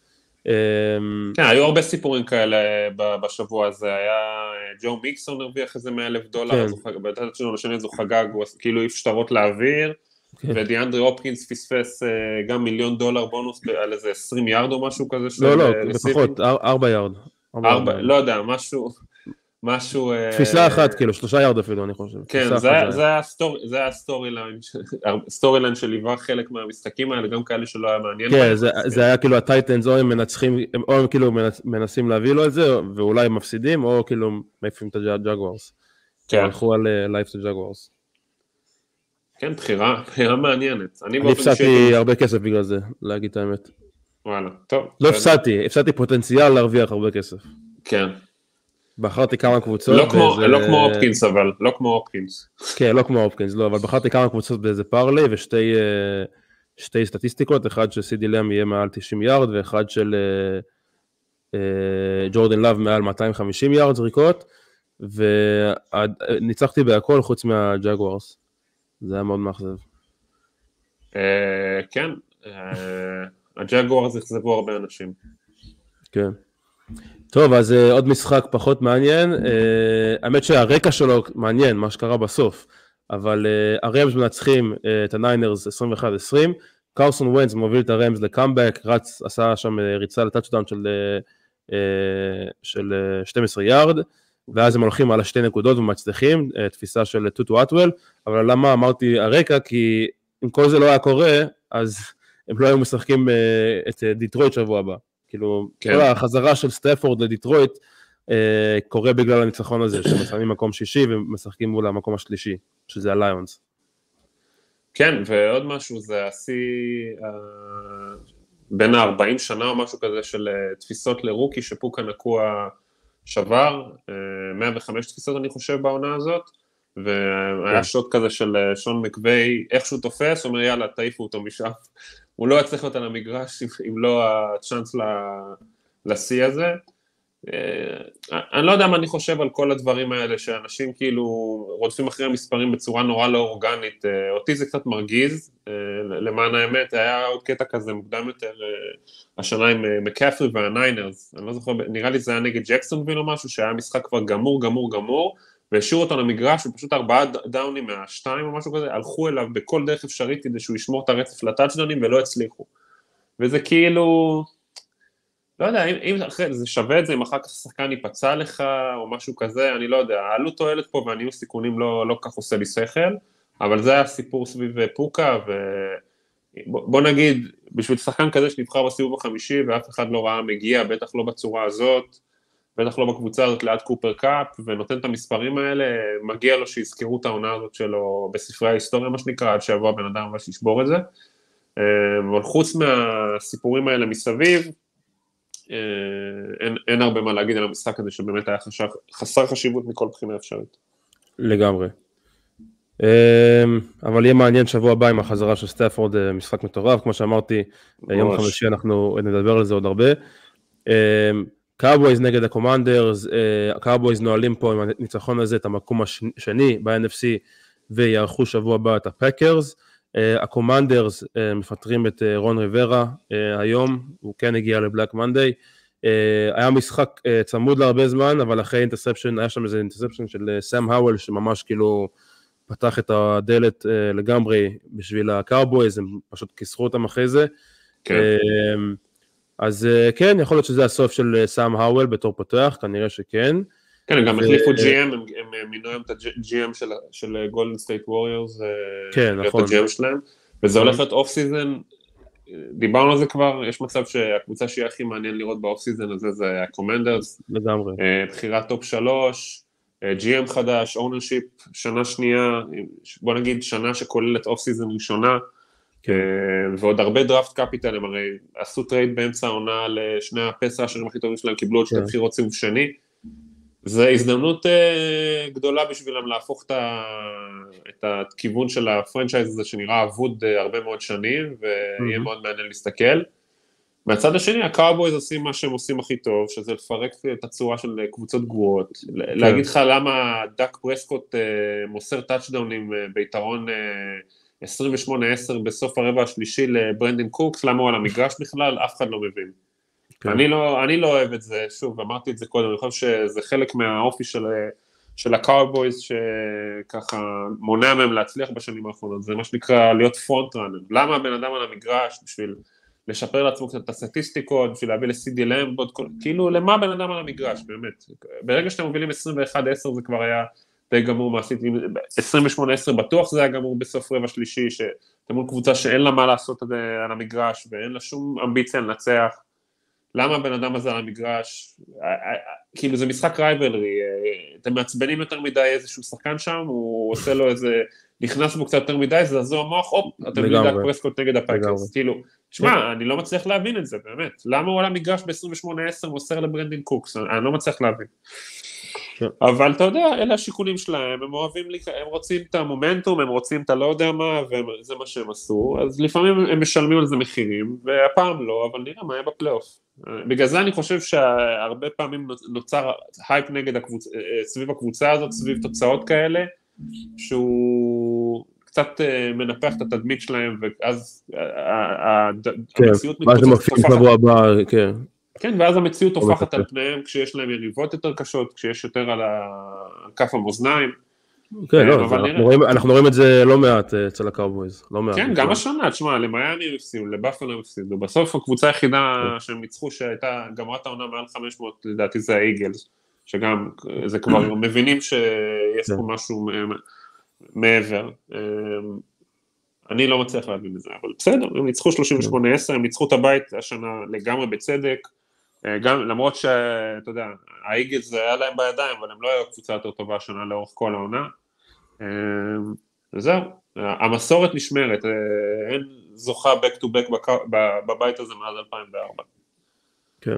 כן, היו הרבה סיפורים כאלה בשבוע הזה, היה ג'ו מיקסון הרוויח איזה $100,000, בדעת שלנו לשני זו חגג, הוא כאילו העיף שטרות לאוויר, ודיאנדרי הופקינס פספס גם $1 מיליון בונוס על איזה 20 יארד או משהו כזה. לא, לפחות 4 יארד. לא יודע, משהו... תפיסה אחת, כאילו, 3 יארד אפילו, אני חושב. כן, זה היה סטורי ליין שליווה חלק מהמשחקים האלה, גם כאלה שלא היה מעניין. כן, זה היה כאילו הטייטנס, או הם מנצחים, או הם כאילו מנסים להביא לו את זה, ואולי הם מפסידים, או כאילו מעיפים את הג'אגוורס. כן. הלכו על לייף של ג'אגוורס. כן, בחירה מעניינת. אני הפסדתי הרבה כסף בגלל זה, להגיד את האמת. וואלה, טוב. לא הפסדתי פוטנציאל להרוויח הרבה כסף. כן. בחרתי כמה קבוצות. לא כמו אופקינס, אבל לא כמו אופקינס. כן, לא כמו אופקינס, לא, אבל בחרתי כמה קבוצות באיזה פארלי, ושתי סטטיסטיקות, אחד של סידי לם יהיה מעל 90 יארד, ואחד של ג'ורדן לאב מעל 250 יארד זריקות, וניצחתי בהכל חוץ מהג'אגוורס. זה היה מאוד מאכזב. כן, הג'אגוורס יחזבו הרבה אנשים. כן. טוב, אז עוד משחק פחות מעניין, האמת שהרקע שלו מעניין, מה שקרה בסוף, אבל הרמס מנצחים את הניינרס 21-20, קרסון ווינס מוביל את הרמס לקאמבק, עשה שם ריצה לטאצ'דאון של 12 יארד, ואז הם הולכים על 2 נקודות ומצליחים, תפיסה של טוטו אטוול, אבל למה אמרתי הרקע? כי אם כל זה לא היה קורה, אז הם לא היו משחקים את דיטרויט שבוע הבא. כאילו, כל החזרה של סטפורד לדיטרויט קורה בגלל הניצחון הזה, שמסיימים מקום שישי ומשחקים מול המקום השלישי, שזה הליונס. כן, ועוד משהו, זה השיא בין ה-40 שנה או משהו כזה של תפיסות לרוקי, שפוקה נקוע שבר, 105 תפיסות אני חושב בעונה הזאת, והיה שוט כזה של שון מקווי, איכשהו תופס, אומר יאללה, תעיפו אותו משם, הוא לא יצליח אותה למגרש, אם לא הצ'אנס לשיא הזה. אני לא יודע מה אני חושב על כל הדברים האלה, שאנשים כאילו רודפים אחרי המספרים בצורה נורא לא אורגנית, אותי זה קצת מרגיז, למען האמת, היה עוד קטע כזה מוקדם יותר, השנה עם מקאפרי והניינרס, אני לא זוכר, נראה לי זה היה נגד ג'קסונוויל או משהו, שהיה משחק כבר גמור, והשאירו אותו למגרש, ופשוט 4 דאונים מהשתיים או משהו כזה, הלכו אליו בכל דרך אפשרית, כדי שהוא ישמור את הרצף לטאצ'דאונים, ולא הצליחו. וזה כאילו, לא יודע, אם זה שווה את זה, אם אחר כך שחקן ייפצע לך, או משהו כזה, אני לא יודע, העלות תועלת פה, והניהול סיכונים לא כך עושה לי שכל, אבל זה היה סיפור סביב פוקה, ובוא נגיד, בשביל שחקן כזה שנבחר בסיבוב החמישי, ואף אחד לא ראה מגיע, בטח לא בצורה הזאת, בטח לא בקבוצה הזאת ליד קופר קאפ, ונותן את המספרים האלה, מגיע לו שיזכרו את העונה הזאת שלו בספרי ההיסטוריה, מה שנקרא, עד שיבוא הבן אדם ושישבור את זה. אבל חוץ מהסיפורים האלה מסביב, אין הרבה מה להגיד על המשחק הזה, שבאמת היה חסר חשיבות מכל בחינה אפשרית. לגמרי. אבל יהיה מעניין שבוע הבא עם החזרה של סטפורד, משחק מטורף, כמו שאמרתי, יום חמישי אנחנו נדבר על זה עוד הרבה. קאובויז נגד הקומנדרס, הקאובויז נועלים פה עם הניצחון הזה את המקום השני ב-NFC, ויערכו שבוע הבא את הפקרס. הקומנדרס מפטרים את רון ריברה היום, הוא כן הגיע לבלק מנדי, היה משחק צמוד להרבה זמן, אבל אחרי אינטרספשן, היה שם איזה אינטרספשן של סאם האוול, שממש כאילו פתח את הדלת לגמרי בשביל הקאובויז, הם פשוט כיסחו אותם אחרי זה. כן. אז כן, יכול להיות שזה הסוף של סאם האוול בתור פותח, כנראה שכן. כן, הם גם החליפו GM, הם מינו היום את ה-GM של גולדן סטייט ווריורס, כן, נכון. את ה-GM שלהם, וזה הולך להיות אוף סיזן, דיברנו על זה כבר, יש מצב שהקבוצה שיהיה הכי מעניין לראות באוף סיזן הזה, זה הקומנדרס, לגמרי. בחירת טופ 3, GM חדש, אונרשיפ, שנה שנייה, בוא נגיד שנה שכוללת אוף סיזן ראשונה, ועוד הרבה דראפט קפיטל, הם הרי עשו טרייד באמצע העונה לשני הפס ראשרים הכי טובים שלהם, קיבלו עוד 2 בחירות סיבוב שני, זו הזדמנות גדולה בשבילם להפוך את הכיוון של הפרנצ'ייז הזה שנראה אבוד הרבה מאוד שנים, ויהיה מאוד מעניין להסתכל. מהצד השני, הקאובויז עושים מה שהם עושים הכי טוב, שזה לפרק את הצורה של קבוצות גרועות, להגיד לך למה דק פרסקוט מוסר טאצ'דאונים ביתרון 28-10 בסוף הרבע השלישי לברנדן קוקס, למה הוא על המגרש בכלל, אף אחד לא מבין. אני לא אוהב את זה, שוב, אמרתי את זה קודם, אני חושב שזה חלק מהאופי של הקאובויז, שככה מונע מהם להצליח בשנים האחרונות, זה מה שנקרא להיות פרונט ראנר, למה הבן אדם על המגרש בשביל לשפר לעצמו קצת את הסטטיסטיקות, בשביל להביא ל-CD למבוד, כאילו למה בן אדם על המגרש, באמת. ברגע שאתם מובילים 21-10 זה כבר היה די גמור מעשית, 28-10 בטוח זה היה גמור בסוף רבע שלישי, שאתם מול קבוצה שאין לה מה לעשות על המגרש, ואין לה שום אמביציה לנצח, למה הבן אדם הזה על המגרש, כאילו זה משחק רייבלרי, אתם מעצבנים יותר מדי איזשהו שחקן שם, הוא עושה לו איזה, נכנס בו קצת יותר מדי, זה זזו המוח, אתם לידק פרסקוט נגד הפייקרס, כאילו, שמע, אני לא מצליח להבין את זה, באמת, למה הוא על המגרש ב-28-10 מוסר לברנדין קוקס, אני לא מצליח להבין. אבל אתה יודע, אלה השיקולים שלהם, הם אוהבים, הם רוצים את המומנטום, הם רוצים את הלא יודע מה, וזה מה שהם עשו, אז לפעמים הם משלמים על זה מחירים, והפעם לא, אבל נראה מה היה בפלייאוף. בגלל זה אני חושב שהרבה פעמים נוצר הייפ נגד סביב הקבוצה הזאת, סביב תוצאות כאלה, שהוא קצת מנפח את התדמית שלהם, ואז המציאות מתפוצצת. כן, ואז המציאות הופכת על פניהם, כשיש להם יריבות יותר קשות, כשיש יותר על כף המאזניים. כן, אנחנו רואים את זה לא מעט אצל הקאובויז, לא מעט. כן, גם השנה, תשמע, למיימי הם הפסידו, לבאפלו הם הפסידו, בסוף הקבוצה היחידה שהם ניצחו, שהייתה גמרת העונה מעל 500, לדעתי זה האיגלס, שגם, זה כבר מבינים שיש פה משהו מעבר. אני לא מצליח להבין את זה, אבל בסדר, הם ניצחו 38-10, הם ניצחו את הבית השנה לגמרי בצדק, גם למרות שאתה יודע, האיגלס זה היה להם בידיים, אבל הם לא היו קבוצה יותר טובה השנה לאורך כל העונה, וזהו, המסורת נשמרת, אין זוכה back to back בבית הזה מאז 2004. כן,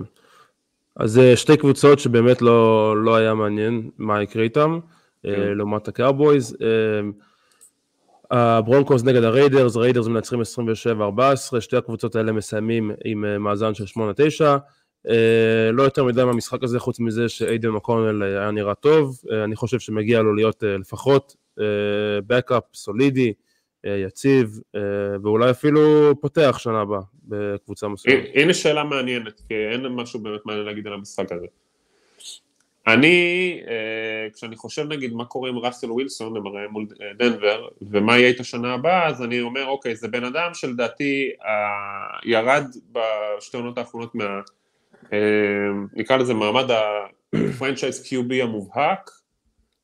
אז שתי קבוצות שבאמת לא היה מעניין מה יקרה איתם, לעומת הקאובויז, הברונקוס נגד הריידרס מנצחים 27-14, שתי הקבוצות האלה מסיימים עם מאזן של 8-9, לא יותר מדי מהמשחק הזה, חוץ מזה שאיידן מקונל היה נראה טוב, אני חושב שמגיע לו להיות לפחות בקאפ סולידי, יציב, ואולי אפילו פותח שנה הבאה בקבוצה מסוימת. הנה שאלה מעניינת, כי אין משהו באמת מעניין להגיד על המשחק הזה. אני, כשאני חושב נגיד מה קורה עם ראסל ווילסון, מול דנבר, ומה יהיה את השנה הבאה, אז אני אומר, אוקיי, זה בן אדם שלדעתי ירד בשתי עונות האחרונות נקרא לזה מעמד הפרנצ'ייז QB המובהק,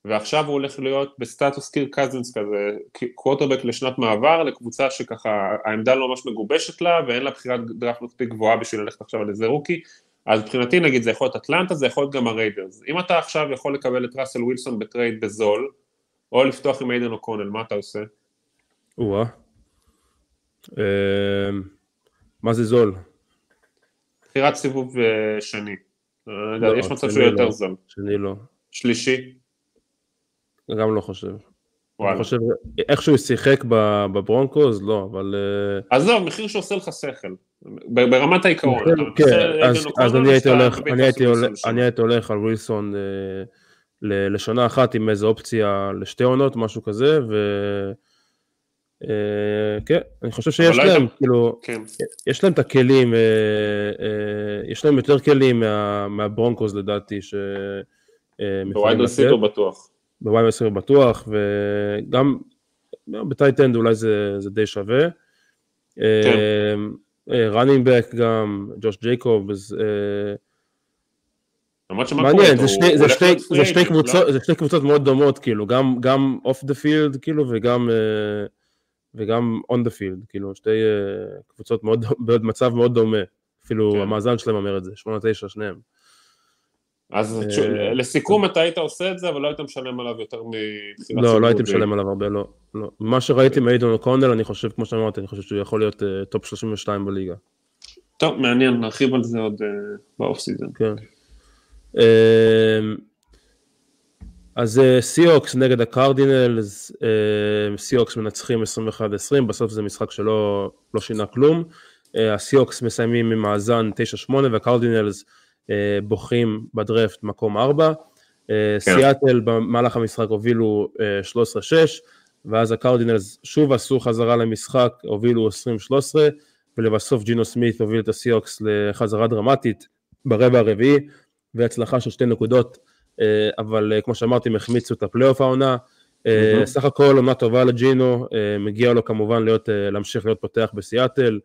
ועכשיו הוא הולך להיות בסטטוס קיר קזינס כזה, קווטרבק לשנת מעבר, לקבוצה שככה העמדה לא ממש מגובשת לה, ואין לה בחירת דראפט מספיק גבוהה בשביל ללכת עכשיו על איזה רוקי, אז מבחינתי נגיד זה יכול להיות אטלנטה, זה יכול להיות גם הריידרס. אם אתה עכשיו יכול לקבל את ראסל ווילסון בטרייד בזול, או לפתוח עם איידן אוקונל, מה אתה עושה? מה זה זול? בחירת סיבוב שני. יש מצב שהוא יותר זול. שני לא. שלישי? גם לא חושב. אני חושב, איכשהו שיחק בברונקוס, לא, אבל... אז לא, מחיר שעושה לך שכל. ברמת העיקרון. אז אני הייתי הולך על ווילסון לשנה אחת עם איזו אופציה לשתי עונות, משהו כזה, כן, אני חושב שיש להם, כאילו, יש להם את הכלים, יש להם יותר כלים מהברונקוס לדעתי, בווייד רסיבר בטוח. בווייד רסיבר בטוח, וגם בטייטנד אולי זה די שווה. running back גם, ג'וש ג'ייקוב, מעניין, זה שתי קבוצות מאוד דומות, כאילו, גם off the field, כאילו, וגם on the field, כאילו, שתי קבוצות במצב מאוד דומה, אפילו המאזן שלהם אומר את זה, 8-9 שניהם. אז לסיכום אתה היית עושה את זה, אבל לא היית משלם עליו יותר מבחינת לא הייתי משלם עליו הרבה, לא. מה שראיתי מאיידן אוקונל, אני חושב, כמו שאמרתי, אני חושב שהוא יכול להיות טופ 32 בליגה. טוב, מעניין, נרחיב על זה עוד באוף סיזן. כן. אז סיוקס נגד הקרדינלס, סיוקס מנצחים 21-20, בסוף זה משחק שלא שינה כלום, הסיוקס מסיימים עם מאזן 9-8, והקרדינלס בוחרים בדרפט מקום 4, סיאטל במהלך המשחק הובילו 13-6, ואז הקרדינלס שוב עשו חזרה למשחק, הובילו 20-13, ולבסוף ג'ינו סמית הוביל את הסיוקס לחזרה דרמטית ברבע הרביעי, והצלחה של 2 נקודות, אבל כמו שאמרתי, מחמיצו את הפלייאוף העונה, סך הכל עונה טובה לג'ינו, מגיע לו כמובן להמשיך להיות פותח בסיאטל,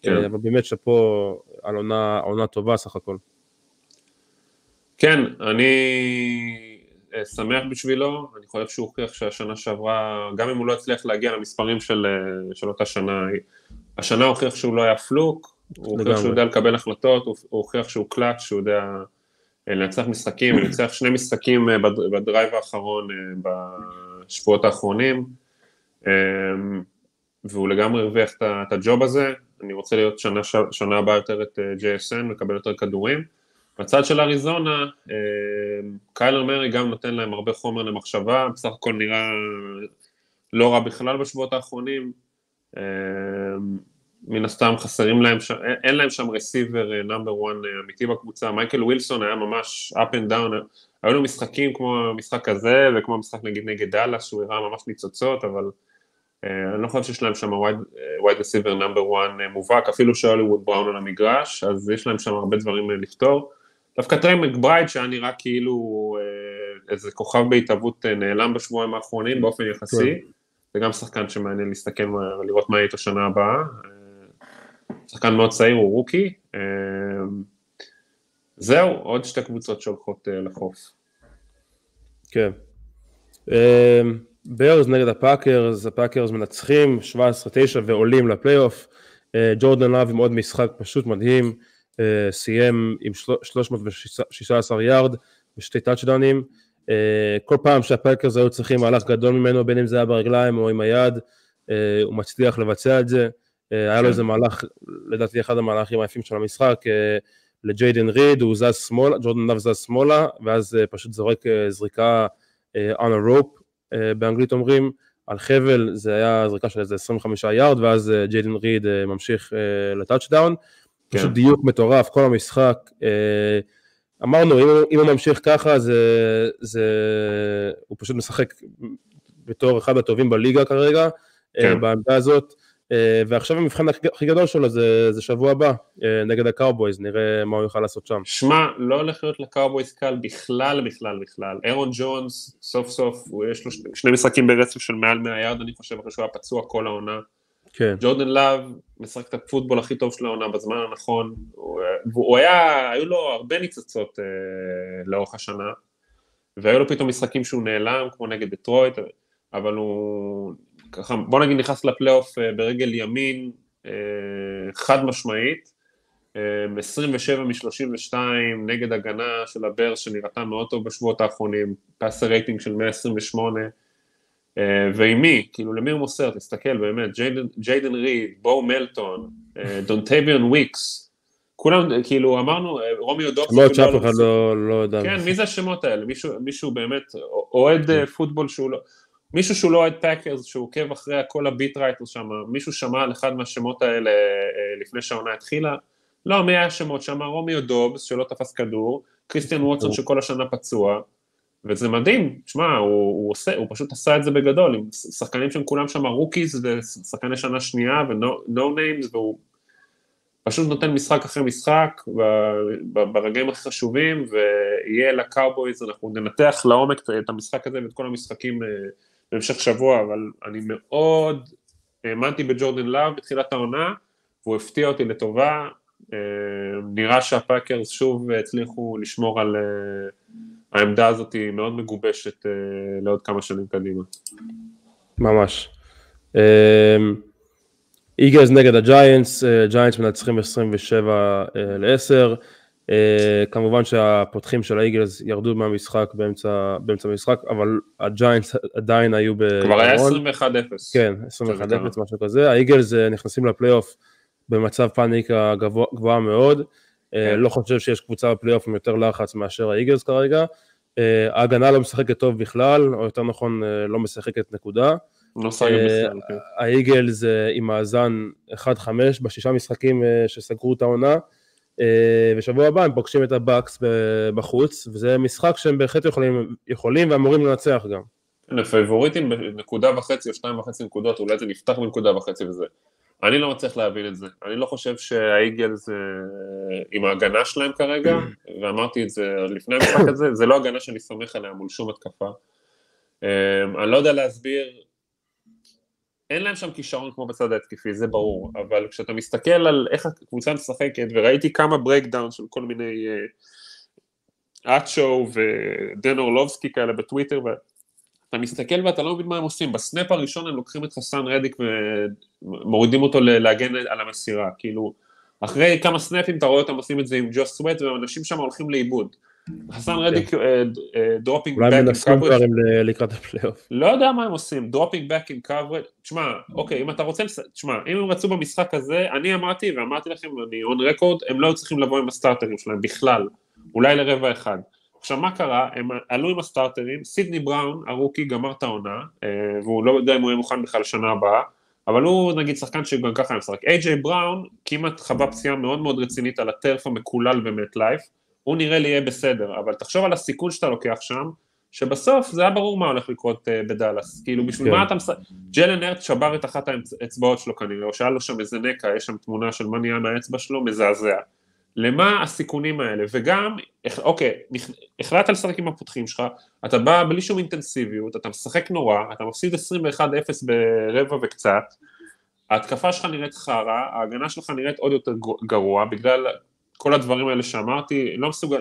אבל באמת שפה על עונה טובה סך הכל. כן, אני שמח בשבילו, אני חושב שהוא הוכיח שהשנה שעברה, גם אם הוא לא הצליח להגיע למספרים של אותה שנה, השנה הוא הוכיח שהוא לא היה פלוק, הוא הוכיח שהוא יודע לקבל החלטות, הוא הוכיח שהוא קלאץ', שהוא יודע לנצח משחקים, הוא ניצח 2 משחקים בדרייב האחרון בשבועות האחרונים, והוא לגמרי הרוויח את הג'וב הזה. אני רוצה להיות שנה הבאה יותר את JSN, לקבל יותר כדורים. בצד של אריזונה, קיילר מרי גם נותן להם הרבה חומר למחשבה, בסך הכל נראה לא רע בכלל בשבועות האחרונים, מן הסתם חסרים להם, אין להם שם רסיבר נאמבר 1 אמיתי בקבוצה. מייקל ווילסון היה ממש up and down, היו לו משחקים כמו המשחק הזה, וכמו המשחק נגד דאלאס, שהוא הראה ממש ניצוצות, אבל אני לא חושב שיש להם שם wide receiver נאמבר 1 מובהק, אפילו שהוליווד בראון על המגרש, אז יש להם שם הרבה דברים לפתור. דווקא טריי מקברייד שהיה נראה כאילו איזה כוכב בהתאבות נעלם בשבועיים האחרונים באופן יחסי, זה גם שחקן שמעניין להסתכל ולראות מה יהיה איתו שנה הבאה, שחקן מאוד צעיר, הוא רוקי, זהו, עוד 2 קבוצות שהולכות לחוף. כן. ברז נגד הפאקרס מנצחים 17-9 ועולים לפלייאוף, ג'ורדן לאב עם עוד משחק פשוט מדהים, סיים עם 316 יארד ו2 טאצ'דאונים, כל פעם שהפאקרס היו צריכים מהלך גדול ממנו, בין אם זה היה ברגליים או עם היד, הוא מצליח לבצע את זה, היה לו איזה מהלך, לדעתי אחד המהלכים היפים של המשחק, לג'יידן ריד, הוא זז שמאלה, ג'ורדן לאב זז שמאלה, ואז פשוט זורק זריקה on a rope, באנגלית אומרים, על חבל, זה היה זריקה של איזה 25 יארד, ואז ג'יידן ריד ממשיך לטאצ'דאון, פשוט דיוק מטורף, כל המשחק, אמרנו, אם הוא ממשיך ככה, הוא פשוט משחק בתור אחד הטובים בליגה כרגע, בעמדה הזאת, ועכשיו המבחן הכי גדול שלו זה שבוע הבא, נגד הקאובויז, נראה מה הוא יוכל לעשות שם. שמע, לא הולך להיות לקאובויז קל בכלל. אירון ג'ונס, סוף סוף, יש לו 2 משחקים ברצף של מעל 100 יארד, אני חושב, אחרי שהוא היה פצוע כל העונה. ג'ורדן לאב משחק את הפוטבול הכי טוב של העונה בזמן הנכון, היו לו הרבה ניצוצות לאורך השנה, והיו לו פתאום משחקים שהוא נעלם, כמו נגד דטרויט, אבל הוא, ככה, בוא נגיד נכנס לפלייאוף ברגל ימין, חד משמעית, 27 מ-32 נגד הגנה של הברס שנראתה מאוד טוב בשבועות האחרונים, פאסר רייטינג של 128, ועם מי, כאילו למי הוא מוסר, תסתכל באמת, ג'יידן ריד, בואו מלטון, דונטביון וויקס, כולם, כאילו אמרנו, רומיו דובס, שמות שאף אחד לא יודע. כן, מי זה השמות האלה? מישהו באמת אוהד פוטבול שהוא לא, מישהו שהוא לא אוהד פאקרס, שהוא עוקב אחרי כל הביט רייטרס שם, מישהו שמע על אחד מהשמות האלה לפני שהעונה התחילה, לא, מי היה השמות שם? רומיו דובס שלא תפס כדור, קריסטיאן ווטסון שכל השנה פצוע, וזה מדהים, תשמע, הוא פשוט עשה את זה בגדול, עם שחקנים שהם כולם שם רוקיז, ושחקני שנה שנייה, ו-no names, והוא פשוט נותן משחק אחרי משחק, ברגעים הכי חשובים, ויהיה לקאובויז, אנחנו ננתח לעומק את המשחק הזה, ואת כל המשחקים בהמשך שבוע, אבל אני מאוד האמנתי בג'ורדן לאב בתחילת העונה, והוא הפתיע אותי לטובה, נראה שהפאקרס שוב הצליחו לשמור על העמדה הזאת, היא מאוד מגובשת לעוד כמה שנים קדימה. ממש. איגלס נגד הג'יינטס, ג'יינטס מנצחים 27-10, כמובן שהפותחים של האיגלס ירדו מהמשחק באמצע המשחק, אבל הג'יינטס עדיין היו כבר היה 21-0. כן, 21-0, משהו כזה. האיגלס נכנסים לפלייאוף במצב פאניקה גבוהה מאוד, לא חושב שיש קבוצה בפלייאוף עם יותר לחץ מאשר האיגלס כרגע, ההגנה לא משחקת טוב בכלל, או יותר נכון לא משחקת נקודה, האיגלס עם מאזן 1-5 ב6 משחקים שסגרו את העונה, ושבוע הבא הם פוגשים את הבאקס בחוץ, וזה משחק שהם בהחלט יכולים ואמורים לנצח גם. לפייבוריטים בנקודה וחצי או 2.5 נקודות, אולי זה נפתח בנקודה וחצי וזה. אני לא מצליח להבין את זה. אני לא חושב שהאיגלס עם ההגנה שלהם כרגע, ואמרתי את זה לפני המשחק הזה, זה לא הגנה שאני סומך עליה מול שום התקפה. אני לא יודע להסביר, אין להם שם כישרון כמו בצד ההתקפי, זה ברור, אבל כשאתה מסתכל על איך הקבוצה משחקת, וראיתי כמה ברייקדאון של כל מיני אצ'ו ודן אורלובסקי כאלה בטוויטר, ואתה מסתכל ואתה לא מבין מה הם עושים, בסנאפ הראשון הם לוקחים את חסן רדיק ומורידים אותו להגן על המסירה, כאילו, אחרי כמה סנאפים אתה רואה אותם עושים את זה עם ג'וס סווייט, ואנשים שם הולכים לאיבוד. חסן רדיק דרופינג אולי מנסים דברים לקראת הפלייאוף. לא יודע מה הם עושים, דרופינג בק עם קאברד, תשמע, אוקיי, אם אתה רוצה, תשמע, אם הם רצו במשחק הזה, אני אמרתי לכם, אני און רקורד, הם לא צריכים לבוא עם הסטארטרים שלהם בכלל, אולי לרבע אחד. עכשיו מה קרה, הם עלו עם הסטארטרים, סידני בראון, הרוקי, גמר את העונה, והוא לא יודע אם הוא יהיה מוכן בכלל לשנה הבאה, אבל הוא נגיד שחקן שגם ככה הם משחק. איי-ג'יי בראון כמעט חווה פציעה מאוד מאוד רצינית על הטרף המקולל במט לייף, הוא נראה לי יהיה בסדר, אבל תחשוב על הסיכון שאתה לוקח שם, שבסוף זה היה ברור מה הולך לקרות בדלס, כאילו בשביל מה אתה משחק, ג'לן הרט שבר את אחת האצבעות שלו כנראה, או שהיה לו שם איזה נקע, יש שם תמונה של מה נהיה מהאצבע שלו, מזעזע. למה הסיכונים האלה? וגם, אוקיי, החלטת לשחק עם הפותחים שלך, אתה בא בלי שום אינטנסיביות, אתה משחק נורא, אתה מפסיד 21-0 ברבע וקצת, ההתקפה שלך נראית חרה, ההגנה שלך נראית עוד יותר גרוע, בגלל כל הדברים האלה שאמרתי,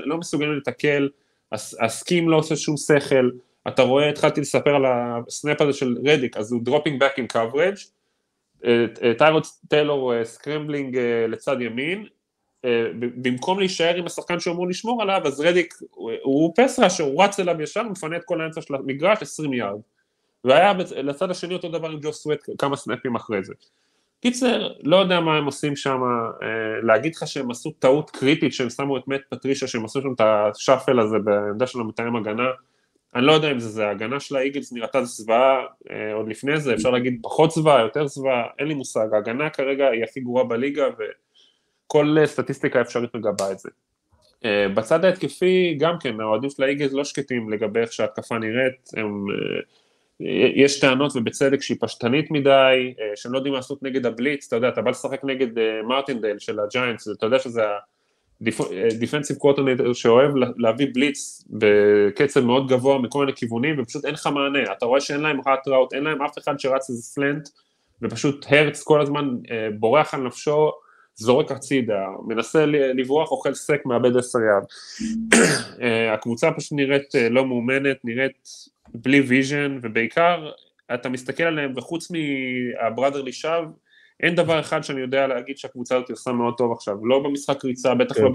לא מסוגלים לתקל, הסקים לא עושה שום שכל, אתה רואה, התחלתי לספר על הסנאפ הזה של רדיק, אז הוא דרופינג בק עם קאברג', טיירוט טיילור סקרמבלינג לצד ימין, במקום להישאר עם השחקן שאמור לשמור עליו, אז רדיק הוא פסרה שהוא רץ אליו ישר, הוא מפנה את כל האמצע של המגרש 20 יארד, והיה לצד השני אותו דבר עם ג'וס סווייט כמה סנאפים אחרי זה. קיצר, לא יודע מה הם עושים שם, להגיד לך שהם עשו טעות קריטית, שהם שמו את מט פטרישה, שהם עשו שם את השאפל הזה בעמדה של המתאם הגנה, אני לא יודע אם זה ההגנה של האיגלס נראתה זוועה, עוד לפני זה, אפשר להגיד פחות זוועה, יותר זוועה, אין לי מושג, ההגנה כרגע היא הכי גרועה בליגה, וכל סטטיסטיקה אפשרית מגבה את זה. בצד ההתקפי, גם כן, האוהדים של האיגלס לא שקטים לגבי איך שההתקפה נראית, יש טענות ובצדק שהיא פשטנית מדי, שהם לא יודעים לעשות נגד הבליץ, אתה יודע, אתה בא לשחק נגד מרטינדייל של הג'יינטס, אתה יודע שזה ה-defensive coordinator שאוהב להביא בליץ בקצב מאוד גבוה מכל מיני כיוונים, ופשוט אין לך מענה, אתה רואה שאין להם hot route, אין להם אף אחד שרץ איזה סלנט, ופשוט הרץ כל הזמן בורח על נפשו, זורק הצידה, מנסה לברוח, אוכל סק, מאבד 10 יד. הקבוצה פשוט נראית לא מאומנת, נראית בלי ויז'ן, ובעיקר אתה מסתכל עליהם, וחוץ מהברדרלי שב, אין דבר אחד שאני יודע להגיד שהקבוצה הזאת עושה מאוד טוב עכשיו, לא במשחק ריצה, בטח לא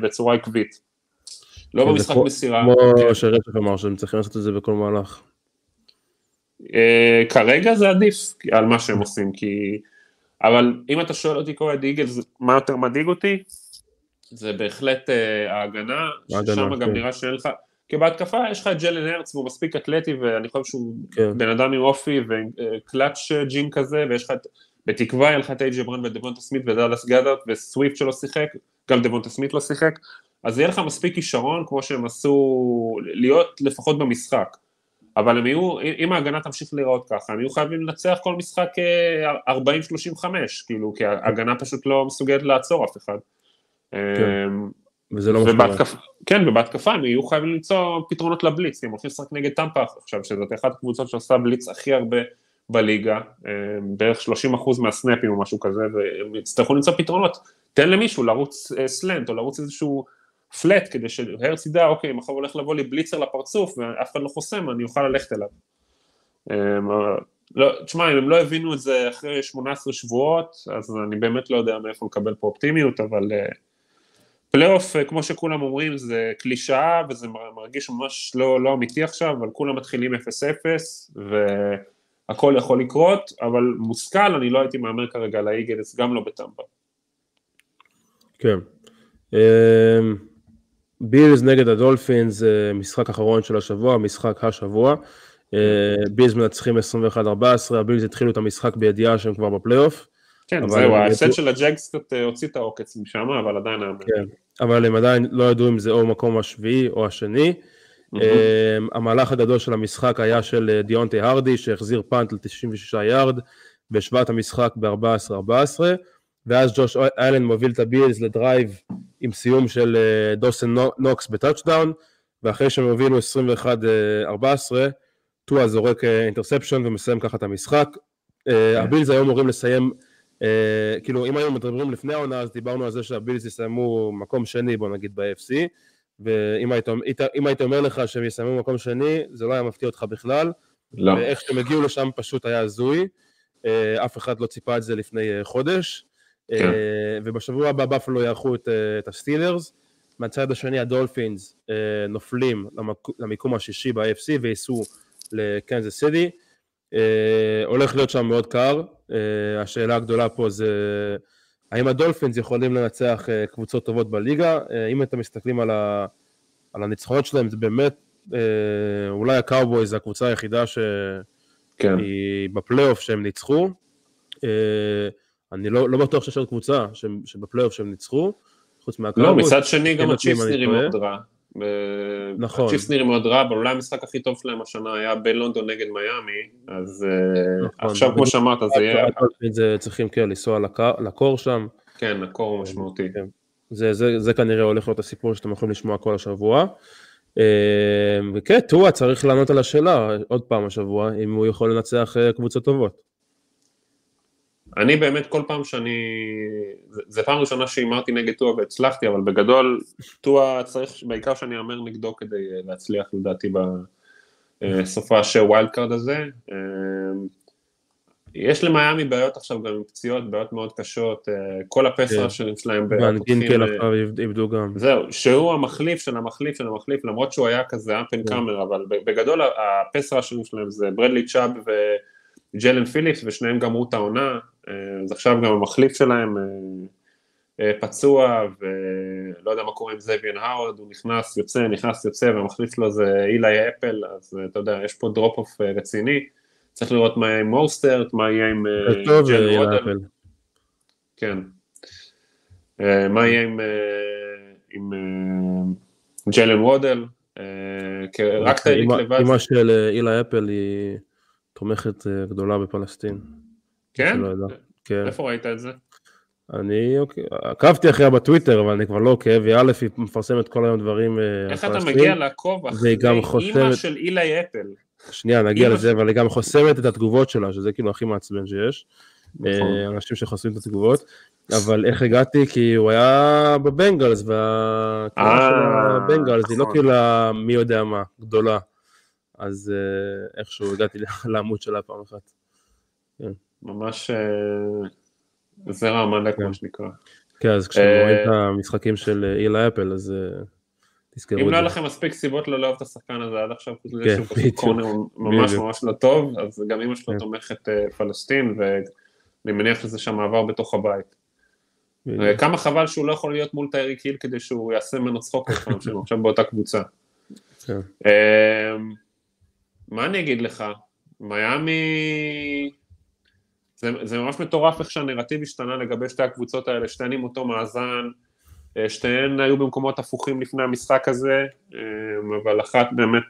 בצורה עקבית, לא במשחק מסירה. כמו שרצ'ק אמר, שהם צריכים לעשות את זה בכל מהלך. כרגע זה עדיף על מה שהם עושים, אבל אם אתה שואל אותי קורא דיגל, מה יותר מדאיג אותי? זה בהחלט ההגנה, ששם גם נראה שאין לך, כי בהתקפה יש לך את ג'לן הרץ, והוא מספיק אתלטי, ואני חושב שהוא בן אדם עם אופי, וקלאץ' ג'ין כזה, ויש לך בתקווה, יהיה לך את איי-ג'יי בראון ודוונטה סמית ודאלאס גאדארט, וסוויפט שלא שיחק, גם דוונטה סמית לא שיחק, אז יהיה לך מספיק כישרון, כמו שהם עשו, להיות לפחות במשחק. אבל הם יהיו, אם ההגנה תמשיך להיראות ככה, הם יהיו חייבים לנצח כל משחק 40-35, כאילו, כי ההגנה פשוט לא מסוגלת לעצור אף אחד. וזה לא משמע. כן, ובהתקפה הם יהיו חייבים למצוא פתרונות לבליץ, הם הולכים לשחק נגד טמפה עכשיו, שזאת אחת הקבוצות שעושה בליץ הכי הרבה בליגה, בערך 30% מהסנאפים או משהו כזה, והם יצטרכו למצוא פתרונות. תן למישהו לרוץ סלנט, או לרוץ איזשהו פלט, כדי שהרץ ידע, אוקיי, מחר הולך לבוא לי בליצר לפרצוף, ואף אחד לא חוסם, אני אוכל ללכת אליו. תשמע, אם הם לא הבינו את זה אחרי 18 שבועות, אז אני באמת לא יודע מאיפה לקבל פה אופטימיות, אבל פלייאוף, כמו שכולם אומרים, זה קלישאה, וזה מרגיש ממש לא אמיתי עכשיו, אבל כולם מתחילים 0-0, והכל יכול לקרות, אבל מושכל, אני לא הייתי מאמר כרגע לאיגלס, גם לא בטמפה. כן. בילס נגד הדולפינס, משחק אחרון של השבוע, משחק השבוע, בילס מנצחים 21-14, הבילס התחילו את המשחק בידיעה שהם כבר בפלייאוף. כן, זהו, ההפסד של הג'אגס קצת הוציא את העוקץ משם, אבל עדיין... כן, אבל הם עדיין לא ידעו אם זה או מקום השביעי או השני. המהלך הגדול של המשחק היה של דיונטי הרדי, שהחזיר פאנט ל-96 יארד, והשווה את המשחק ב-14-14, ואז ג'וש איילנד מוביל את הבילס לדרייב עם סיום של דוסן נוקס בטאצ'דאון, ואחרי שהם הובילו 21-14, טועה זורק אינטרספשן ומסיים ככה את המשחק. הבילס היו אמורים לסיים, כאילו אם היינו מדברים לפני העונה, אז דיברנו על זה שהבילס יסיימו מקום שני, בוא נגיד ב-AFC, ואם היית אומר לך שהם יסיימו מקום שני, זה לא היה מפתיע אותך בכלל, לא. ואיך שהם הגיעו לשם פשוט היה הזוי, אף אחד לא ציפה את זה לפני חודש, ובשבוע הבא בפלו יערכו את הסטילרס, מהצד השני הדולפינס נופלים למיקום השישי ב-AFC וייסעו לקנזס סיטי, הולך להיות שם מאוד קר, השאלה הגדולה פה זה האם הדולפינס יכולים לנצח קבוצות טובות בליגה, אם אתם מסתכלים על הניצחונות שלהם זה באמת, אולי הקאובויז זה הקבוצה היחידה שהיא בפלייאוף שהם ניצחו, אני לא בטוח שיש עוד קבוצה שבפלייאוף שהם ניצחו, חוץ מהקאובויז. לא, מצד שני גם הצ'יפס נראים מאוד רע. נכון. הצ'יפס נראים מאוד רע, אבל אולי המשחק הכי טוב שלהם השנה היה בלונדון נגד מיימי, אז עכשיו כמו שאמרת זה יהיה... זה צריכים כן לנסוע לקור שם. כן, הקור הוא משמעותי. זה כנראה הולך להיות הסיפור שאתם יכולים לשמוע כל השבוע. וכן, טועה צריך לענות על השאלה עוד פעם השבוע, אם הוא יכול לנצח קבוצות טובות. אני באמת כל פעם שאני, זה פעם ראשונה שאימרתי נגד טועה והצלחתי, אבל בגדול טועה צריך בעיקר שאני אמר נגדו כדי להצליח לדעתי בסופה של ווילד קארד הזה. יש למיימי בעיות עכשיו גם עם פציעות, בעיות מאוד קשות, כל הפסרה שלהם ואנגינקל עכשיו איבדו גם. זהו, שהוא המחליף של המחליף של המחליף, למרות שהוא היה כזה אפ אנד קאמר, אבל בגדול הפסרה שלהם זה ברדלי צ'אב וג'לן פיליפס, ושניהם גמרו את העונה, אז עכשיו גם המחליף שלהם פצוע, ולא יודע מה קורה עם זאביאן האורד, הוא נכנס יוצא, והמחליף שלו זה אילי אפל, אז אתה יודע, יש פה דרופ אוף רציני, צריך לראות מה יהיה עם מוסטרט, מה יהיה עם ג'לן וודל, כן, מה יהיה עם ג'לן וודל, רק תאריק לבד. אמא של אילי אפל היא תומכת גדולה בפלסטין. כן? איפה ראית את זה? אני עקבתי אחריה בטוויטר, אבל אני כבר לא עוקב, א' היא מפרסמת כל היום דברים. איך אתה מגיע לעקוב אחרי אמא של אילי אפל? שנייה, נגיע לזה, אבל היא גם חוסמת את התגובות שלה, שזה כאילו הכי מעצבן שיש, אנשים שחוסמים את התגובות, אבל איך הגעתי? כי הוא היה בבנגלס, והקריאה של הבנגלס, היא לא כאילו מי יודע מה, גדולה, אז איכשהו הגעתי לעמוד שלה פעם אחת. ממש זרע עמלק, מה שנקרא. כן, אז כשאתם רואים את המשחקים של אילי אפל, אז תזכרו את זה. אם לא היה לכם מספיק סיבות לא לאהוב את השחקן הזה עד עכשיו, שהוא פשוט קורנר ממש ממש לא טוב, אז גם אמא שלו תומכת פלסטין, ואני מניח שזה שם מעבר בתוך הבית. כמה חבל שהוא לא יכול להיות מול טייריק היל, כדי שהוא יעשה ממנו צחוק עכשיו באותה קבוצה. מה אני אגיד לך? מיימי... זה ממש מטורף איך שהנרטיב השתנה לגבי שתי הקבוצות האלה, שתיהן עם אותו מאזן, שתיהן היו במקומות הפוכים לפני המשחק הזה, אבל אחת באמת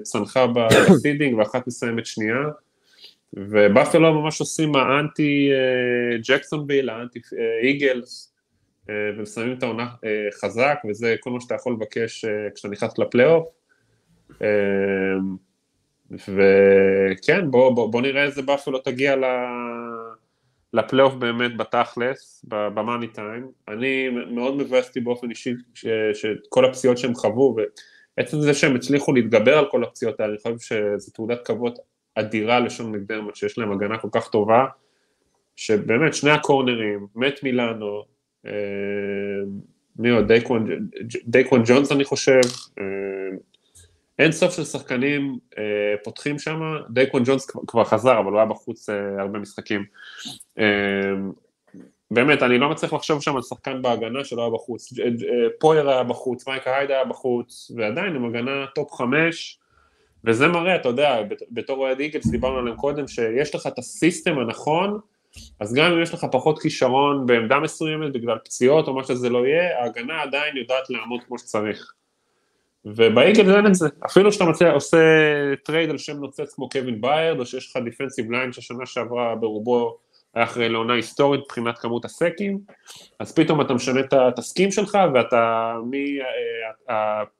צנחה בסידינג ואחת מסיימת שנייה, ובאפלו ממש עושים האנטי ג'קסונוויל, האנטי איגלס, ומסיימים את העונה חזק, וזה כל מה שאתה יכול לבקש כשאתה נכנס לפלייאוף, וכן, בוא נראה איזה באפלו תגיע לפלייאוף באמת בתכלס, במאני טיים. אני מאוד מבאסתי באופן אישי שכל הפציעות שהם חוו, ועצם זה שהם הצליחו להתגבר על כל הפציעות האלה, אני חושב שזו תעודת כבוד אדירה לשון מקדרמוט, שיש להם הגנה כל כך טובה, שבאמת שני הקורנרים, מת מילאנו, מי עוד, דייקוון ג'ונס אני חושב, אין סוף של שחקנים פותחים שם, דייקוון ג'ונס כבר חזר, אבל הוא היה בחוץ הרבה משחקים. באמת, אני לא מצליח לחשוב שם על שחקן בהגנה שלא היה בחוץ. פויר היה בחוץ, מייקה הייד היה בחוץ, ועדיין עם הגנה טופ 5, וזה מראה, אתה יודע, בתור אוהד איגלס דיברנו עליהם קודם, שיש לך את הסיסטם הנכון, אז גם אם יש לך פחות כישרון בעמדה מסוימת, בגלל פציעות או מה שזה לא יהיה, ההגנה עדיין יודעת לעמוד כמו שצריך. ובאיגל אין את זה, אפילו שאתה עושה טרייד על שם נוצץ כמו קווין ביירד, או שיש לך דיפנסיב ליין ששנה שעברה ברובו היה אחרי לעונה היסטורית מבחינת כמות הסקים, אז פתאום אתה משנה את הסקים שלך, ואתה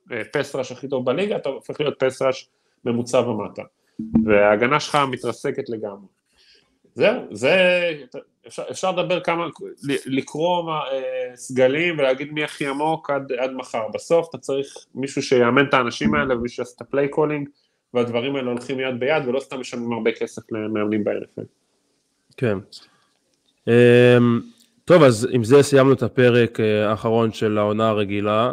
מהפסרש הכי טוב בליגה, אתה הופך להיות פסרש ממוצע ומטה, וההגנה שלך מתרסקת לגמרי. זהו, אפשר לדבר כמה, לקרוא סגלים ולהגיד מי הכי עמוק עד מחר. בסוף אתה צריך מישהו שיאמן את האנשים האלה ומישהו שיעשה את הפליי קולינג, והדברים האלה הולכים יד ביד, ולא סתם משלמים הרבה כסף למאמנים ב-NFL. כן. טוב, אז עם זה סיימנו את הפרק האחרון של העונה הרגילה.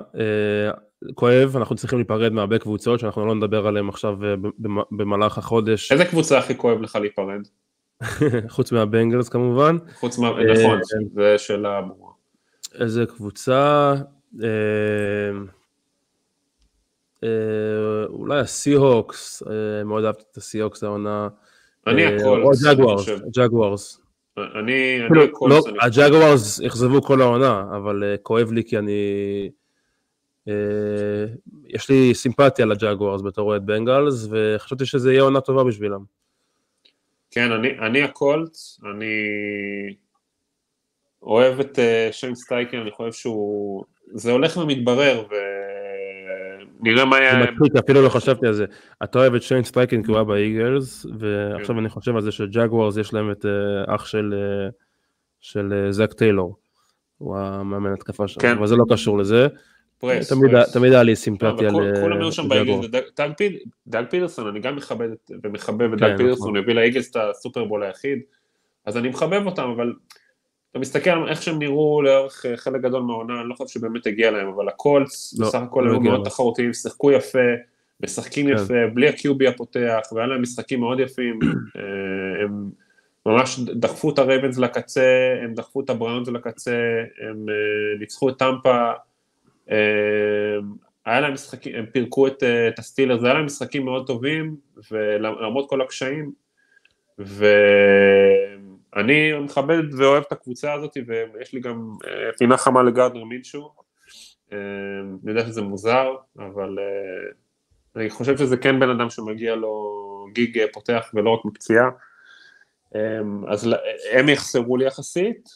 כואב, אנחנו צריכים להיפרד מהרבה קבוצות, שאנחנו לא נדבר עליהן עכשיו במהלך החודש. איזה קבוצה הכי כואב לך להיפרד? חוץ מהבנגלס כמובן. נכון, זה שאלה ברורה. איזה קבוצה, אולי הסי-הוקס, מאוד אהבתי את הסי-הוקס, העונה. אני הקולס. או ג'אגוורס. אני הקולס. הג'אגוורס יחזבו כל העונה, אבל כואב לי כי יש לי סימפתיה לג'אגוורס בתור אוהד בנגלס, וחשבתי שזה יהיה עונה טובה בשבילם. כן, אני הקולס, אני אוהב את שיין סטייקר, אני חושב שהוא, זה הולך ומתברר, ונראה מה היה... זה מצחיק, אפילו לא חשבתי על זה. אתה אוהב את שיין סטייקר כי הוא היה באיגלס, ועכשיו אני חושב על זה שג'אגוורס יש להם את אח של זק טיילור, הוא המאמן התקפה שם, אבל זה לא קשור לזה. תמיד היה לי סימפתיה כולם היו שם באיגלס, דאג פידרסון, אני גם מחבב את דאג פידרסון, הוא הביא לאיגלס את הסופרבול היחיד, אז אני מחבב אותם, אבל אתה מסתכל על איך שהם נראו לאורך חלק גדול מהעונה, אני לא חושב שבאמת הגיע להם, אבל הקולס, בסך הכל היו מאוד תחרותיים, שיחקו יפה, משחקים יפה, בלי הקיובי הפותח, והיה להם משחקים מאוד יפים, הם ממש דחפו את הרייבנס לקצה, הם דחפו את הבראונס לקצה, הם ניצחו את טמפה, היה להם משחקים, הם פירקו את הסטילרס, זה היה להם משחקים מאוד טובים, ולמרות כל הקשיים, ואני מכבד ואוהב את הקבוצה הזאת, ויש לי גם פינה חמה לגארדנר מינסהו, אני יודע שזה מוזר, אבל אני חושב שזה כן בן אדם שמגיע לו גיג פותח ולא רק מפציעה, אז הם יחסרו לי יחסית,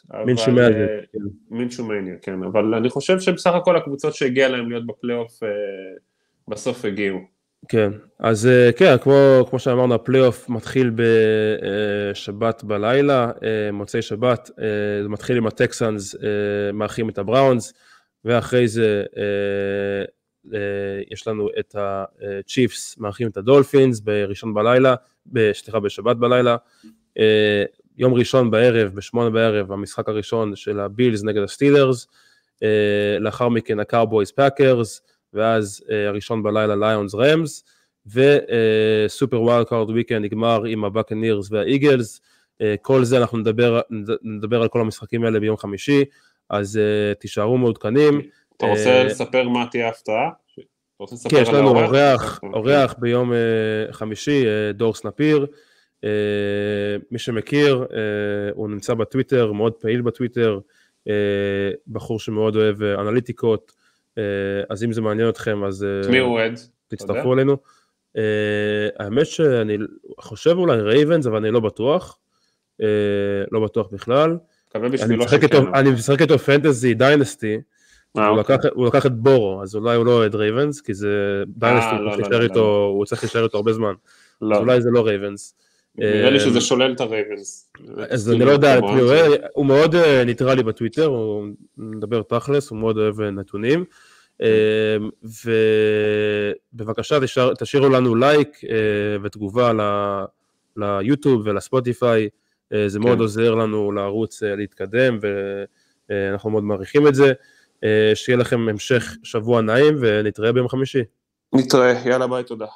מינסהו מניה, כן, אבל אני חושב שבסך הכל הקבוצות שהגיע להם להיות בפלייאוף בסוף הגיעו. כן, אז כן, כמו שאמרנו, הפלייאוף מתחיל בשבת בלילה, מוצאי שבת, זה מתחיל עם הטקסנס, מארחים את הבראונס, ואחרי זה יש לנו את הצ'יפס, מארחים את הדולפינס בשבת בלילה, יום ראשון בערב, ב8 בערב, המשחק הראשון של הבילס נגד הסטילרס, לאחר מכן הקאובויז פאקרס, ואז הראשון בלילה ליונס רמס, וסופר ווילד קארד וויקנד נגמר עם הבאקנירס והאיגלס, כל זה אנחנו נדבר על כל המשחקים האלה ביום חמישי, אז תישארו מעודכנים. אתה רוצה לספר מה תהיה ההפתעה? כן, יש לנו אורח ביום חמישי, דור סנפיר, מי שמכיר, הוא נמצא בטוויטר, מאוד פעיל בטוויטר, בחור שמאוד אוהב אנליטיקות, אז אם זה מעניין אתכם, אז תצטרפו אלינו. האמת שאני חושב אולי רייבנס, אבל אני לא בטוח בכלל. אני משחק איתו פנטזי דיינסטי, הוא לקח את בורו, אז אולי הוא לא אוהד רייבנס, כי זה דיינסטי, הוא צריך להישאר איתו הרבה זמן, אז אולי זה לא רייבנס. נראה לי שזה שולל את הרייבנס. אז אני לא יודע, הוא מאוד ניטרלי בטוויטר, הוא מדבר תכלס, הוא מאוד אוהב נתונים, ובבקשה תשאירו לנו לייק ותגובה ליוטיוב ולספוטיפיי, זה מאוד עוזר לנו לערוץ להתקדם, ואנחנו מאוד מעריכים את זה. שיהיה לכם המשך שבוע נעים, ונתראה ביום חמישי. נתראה, יאללה ביי, תודה.